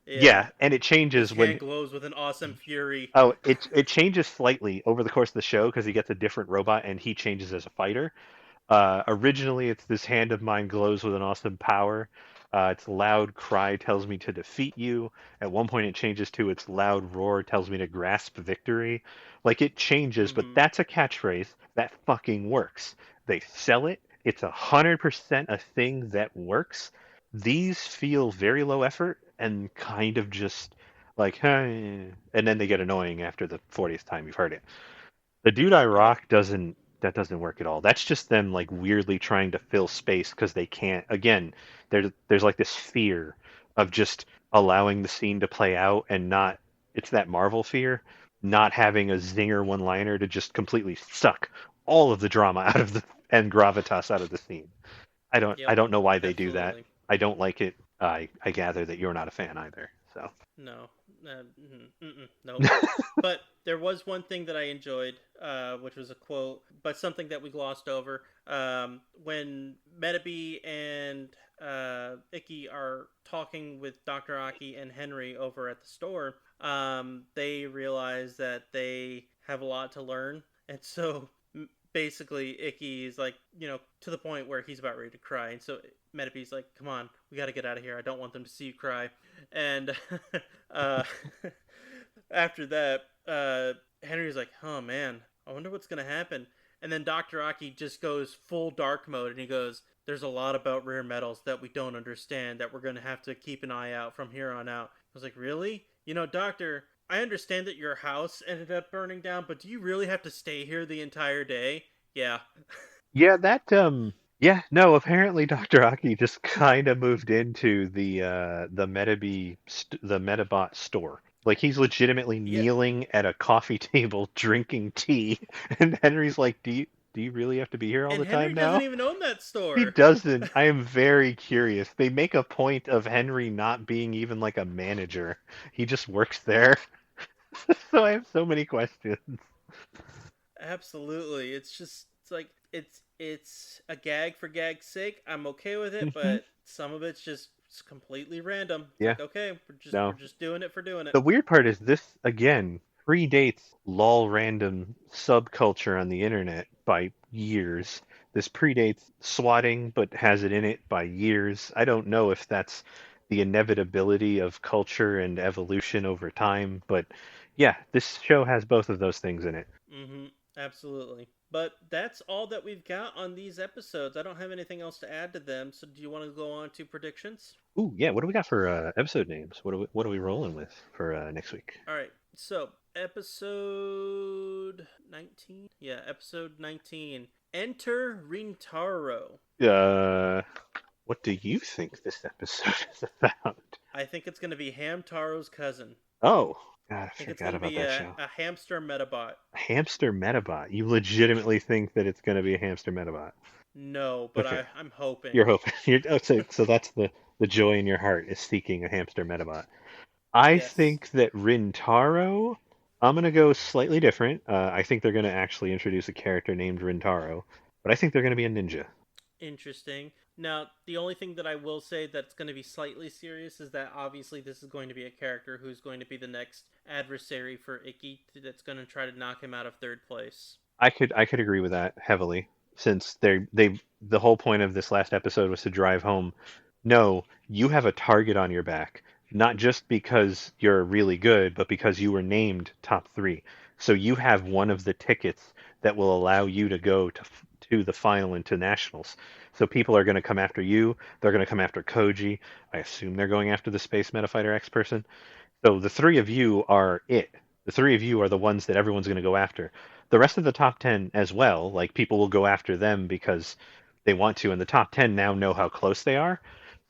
Yeah. Yeah, and it His changes when hand glows with an awesome fury. it changes slightly over the course of the show because he gets a different robot and he changes as a fighter. Originally, it's this hand of mine glows with an awesome power. Its loud cry tells me to defeat you. At one point, it changes to its loud roar tells me to grasp victory. Like it changes, but Mm-hmm. that's a catchphrase that fucking works. They sell it. It's 100% a thing that works. These feel very low effort and kind of just like, and then they get annoying after the 40th time you've heard it. The Dude I Yeah. Rock doesn't work at all. That's just them like weirdly trying to fill space because they can't. Again, there's like this fear of just allowing the scene to play out and not. It's that Marvel fear, not having a zinger one-liner to just completely suck all of the drama out of the and gravitas out of the scene. I Yep. don't know why they do that. Absolutely. I don't like it. I gather that you're not a fan either. So No. Nope. But there was one thing that I enjoyed, which was a quote, but something that we glossed over. When Medaby and Icky are talking with Dr. Aki and Henry over at the store, they realize that they have a lot to learn. And so basically, Icky is like, to the point where he's about ready to cry. And so Medaby's like, come on, we got to get out of here. I don't want them to see you cry. And uh, after that, Henry's like, oh man, I wonder what's going to happen. And then Dr. Aki just goes full dark mode and he goes, there's a lot about rare metals that we don't understand that we're going to have to keep an eye out from here on out. I was like, really? Doctor, I understand that your house ended up burning down, but do you really have to stay here the entire day? Yeah. yeah, yeah, no, apparently Dr. Aki just kind of moved into the the Medabot store. Like he's legitimately Yeah. kneeling at a coffee table drinking tea, and Henry's like, do you really have to be here all And the Henry time doesn't now?" even own that He store. doesn't. I am very curious. They make a point of Henry not being even like a manager. He just works there. So I have so many questions. Absolutely. It's like it's a gag for gag's sake. I'm okay with it, Hmm. but some of it's completely random. It's Yeah, like, okay, we're no. just doing it for doing it. The weird part is this again predates lol random subculture on the internet by years. This predates swatting, but has it in it by years. I don't know if that's the inevitability of culture and evolution over time, but yeah, this show has both of those things in it. Mhm. Absolutely. But that's all that we've got on these episodes. I don't have anything else to add to them. So do you want to go on to predictions? Ooh, yeah. What do we got for episode names? What are we rolling with for next week? All right. So, episode 19? Yeah, episode 19. Enter Rintaro. Uh, what do you think this episode is about? I think it's going to be Hamtaro's cousin. Oh, God, I I think it's forgot going to about be that a, show. a hamster Metabot. Hamster Metabot. You legitimately think that it's going to be a hamster Metabot? No, but Okay, I'm hoping. you're hoping. So that's the joy in your heart is seeking a hamster Metabot. I Yes. think that Rintaro. I'm gonna go slightly different. I think they're gonna actually introduce a character named Rintaro, but I think they're gonna be a ninja. Interesting. Now, the only thing that I will say that's going to be slightly serious is that obviously this is going to be a character who's going to be the next adversary for Icky that's going to try to knock him out of third place. I could agree with that heavily, since they the whole point of this last episode was to drive home. No, you have a target on your back, not just because you're really good, but because you were named top three. So you have one of the tickets that will allow you to go to the final and to nationals. So people are going to come after you. They're going to come after Koji. I assume they're going after the Space Metafighter X person. So the three of you are it. The three of you are the ones that everyone's going to go after. The rest of the top 10 as well, like people will go after them because they want to, and the top 10 now know how close they are.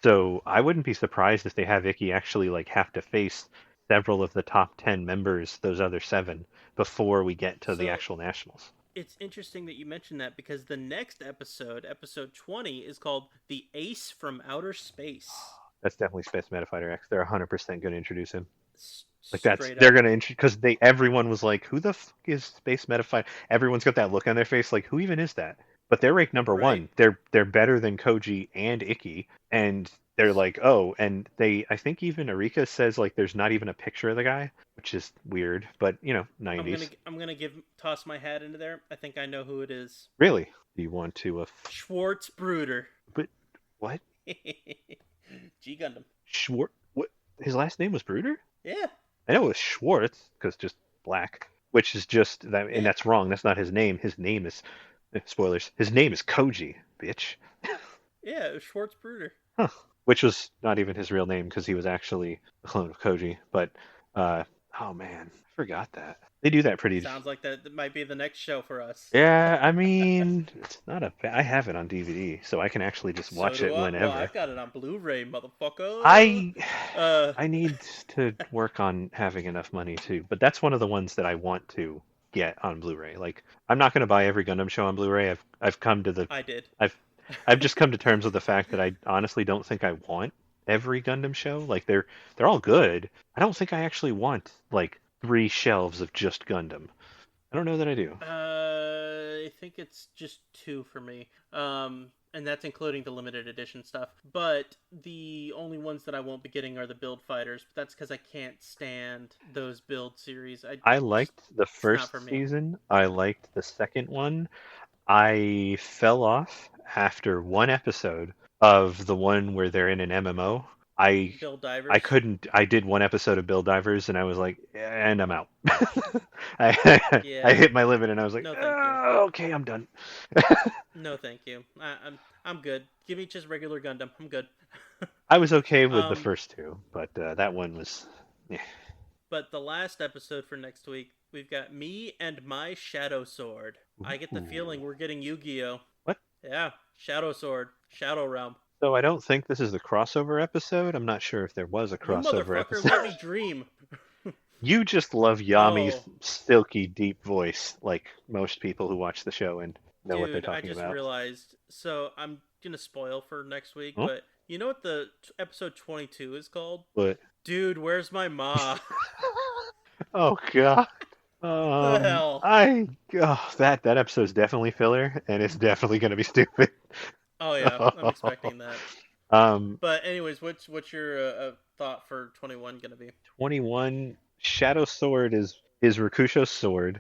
So I wouldn't be surprised if they have Icky actually like have to face several of the top 10 members, those other seven, before we get to the So actual nationals. it's interesting that you mentioned that because the next episode, episode 20, is called The Ace from Outer Space. That's definitely Space Metafighter X. They're 100% going to introduce him. Like that's Straight they're up. gonna because everyone was like, who the fuck is Space Metafighter? Everyone's got that look on their face, like who even is that? But they're ranked number Right. one. They're better than Koji and Icky, and they're like, oh, and I think even Arika says like there's not even a picture of the guy, which is weird, but 90s. I'm gonna toss my hat into there. I think I know who it is. Really? Do you want to? Schwartz Bruder. But what? G Gundam. Schwartz? What? His last name was Bruder? Yeah. I know it was Schwartz because just black, which is just that, and that's wrong. That's not his name. His name is spoilers. His name is Koji, bitch. Yeah, it was Schwartz Bruder. Huh. Which was not even his real name because he was actually a clone of Koji. But oh man, I forgot that. They do that pretty. Sounds like that might be the next show for us. Yeah, I mean, it's not I have it on DVD, so I can actually just watch it whenever. Well, I've got it on Blu-ray, motherfucker. I need to work on having enough money too, but that's one of the ones that I want to get on Blu-ray. Like, I'm not going to buy every Gundam show on Blu-ray. I've come to the I did. I've just come to terms with the fact that I honestly don't think I want every Gundam show. Like, they're all good. I don't think I actually want like 3 shelves of just Gundam. I don't know that I do. I think it's just 2 for me. And that's including the limited edition stuff. But the only ones that I won't be getting are the build fighters. But that's because I can't stand those build series. I liked the first season. I liked the second one. I fell off after one episode of the one where they're in an MMO. Build Divers? I couldn't. I did one episode of Build Divers, and I was like, and I'm out. I hit my limit, and I was like, no, thank you. Okay, I'm done. No, thank you. I'm good. Give me just regular Gundam. I'm good. I was okay with the first 2, but that one was. Yeah. But the last episode for next week, we've got me and my Shadow Sword. I get the feeling we're getting Yu-Gi-Oh! What? Yeah, Shadow Sword, Shadow Realm. So I don't think this is the crossover episode. I'm not sure if there was a crossover episode. Let me dream. You just love Yami's silky, deep voice, like most people who watch the show and know what they're talking about. I just realized. So I'm gonna spoil for next week, but you know what the episode 22 is called? What? Dude, where's my ma? Oh God. The hell? That episode's definitely filler, and it's definitely going to be stupid. Oh yeah, I'm expecting that. But anyways, what's your thought for 21 going to be? 21 Shadow Sword is Rakusho's sword,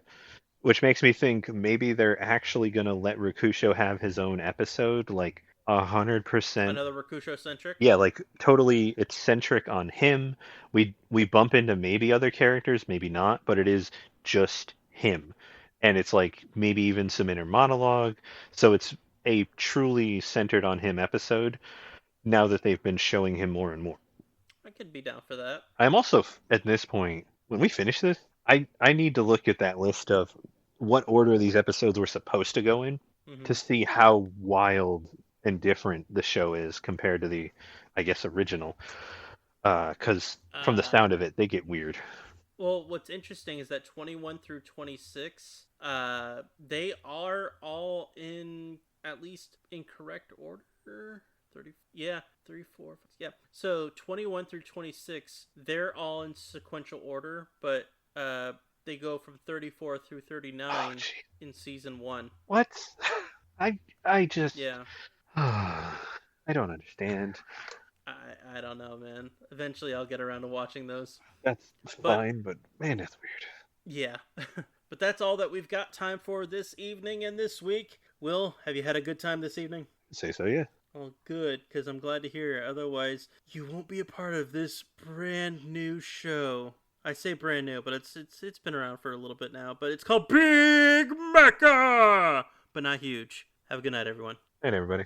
which makes me think maybe they're actually going to let Rakusho have his own episode, like 100%. Another Rakusho centric? Yeah, like totally it's centric on him. We bump into maybe other characters, maybe not, but it is just him. And it's like maybe even some inner monologue. So it's a truly centered on him episode now that they've been showing him more and more. I could be down for that. I'm also, at this point, when we finish this, I need to look at that list of what order these episodes were supposed to go in to see how wild and different the show is compared to the, I guess, original. Because from the sound of it, they get weird. Well, what's interesting is that 21 through 26, they are all in, at least in correct order. 30, yeah, 3, 4, 5, yeah. So 21 through 26, they're all in sequential order, but they go from 34 through 39 in season 1. What? I just... Yeah. I don't understand. I don't know, man. Eventually I'll get around to watching those. That's fine, but man, that's weird. Yeah. But that's all that we've got time for this evening and this week. Will, have you had a good time this evening? Say so, yeah. Well, good, because I'm glad to hear it. Otherwise, you won't be a part of this brand new show. I say brand new, but it's been around for a little bit now. But it's called Big Mecha! But not huge. Have a good night, everyone. Night, everybody.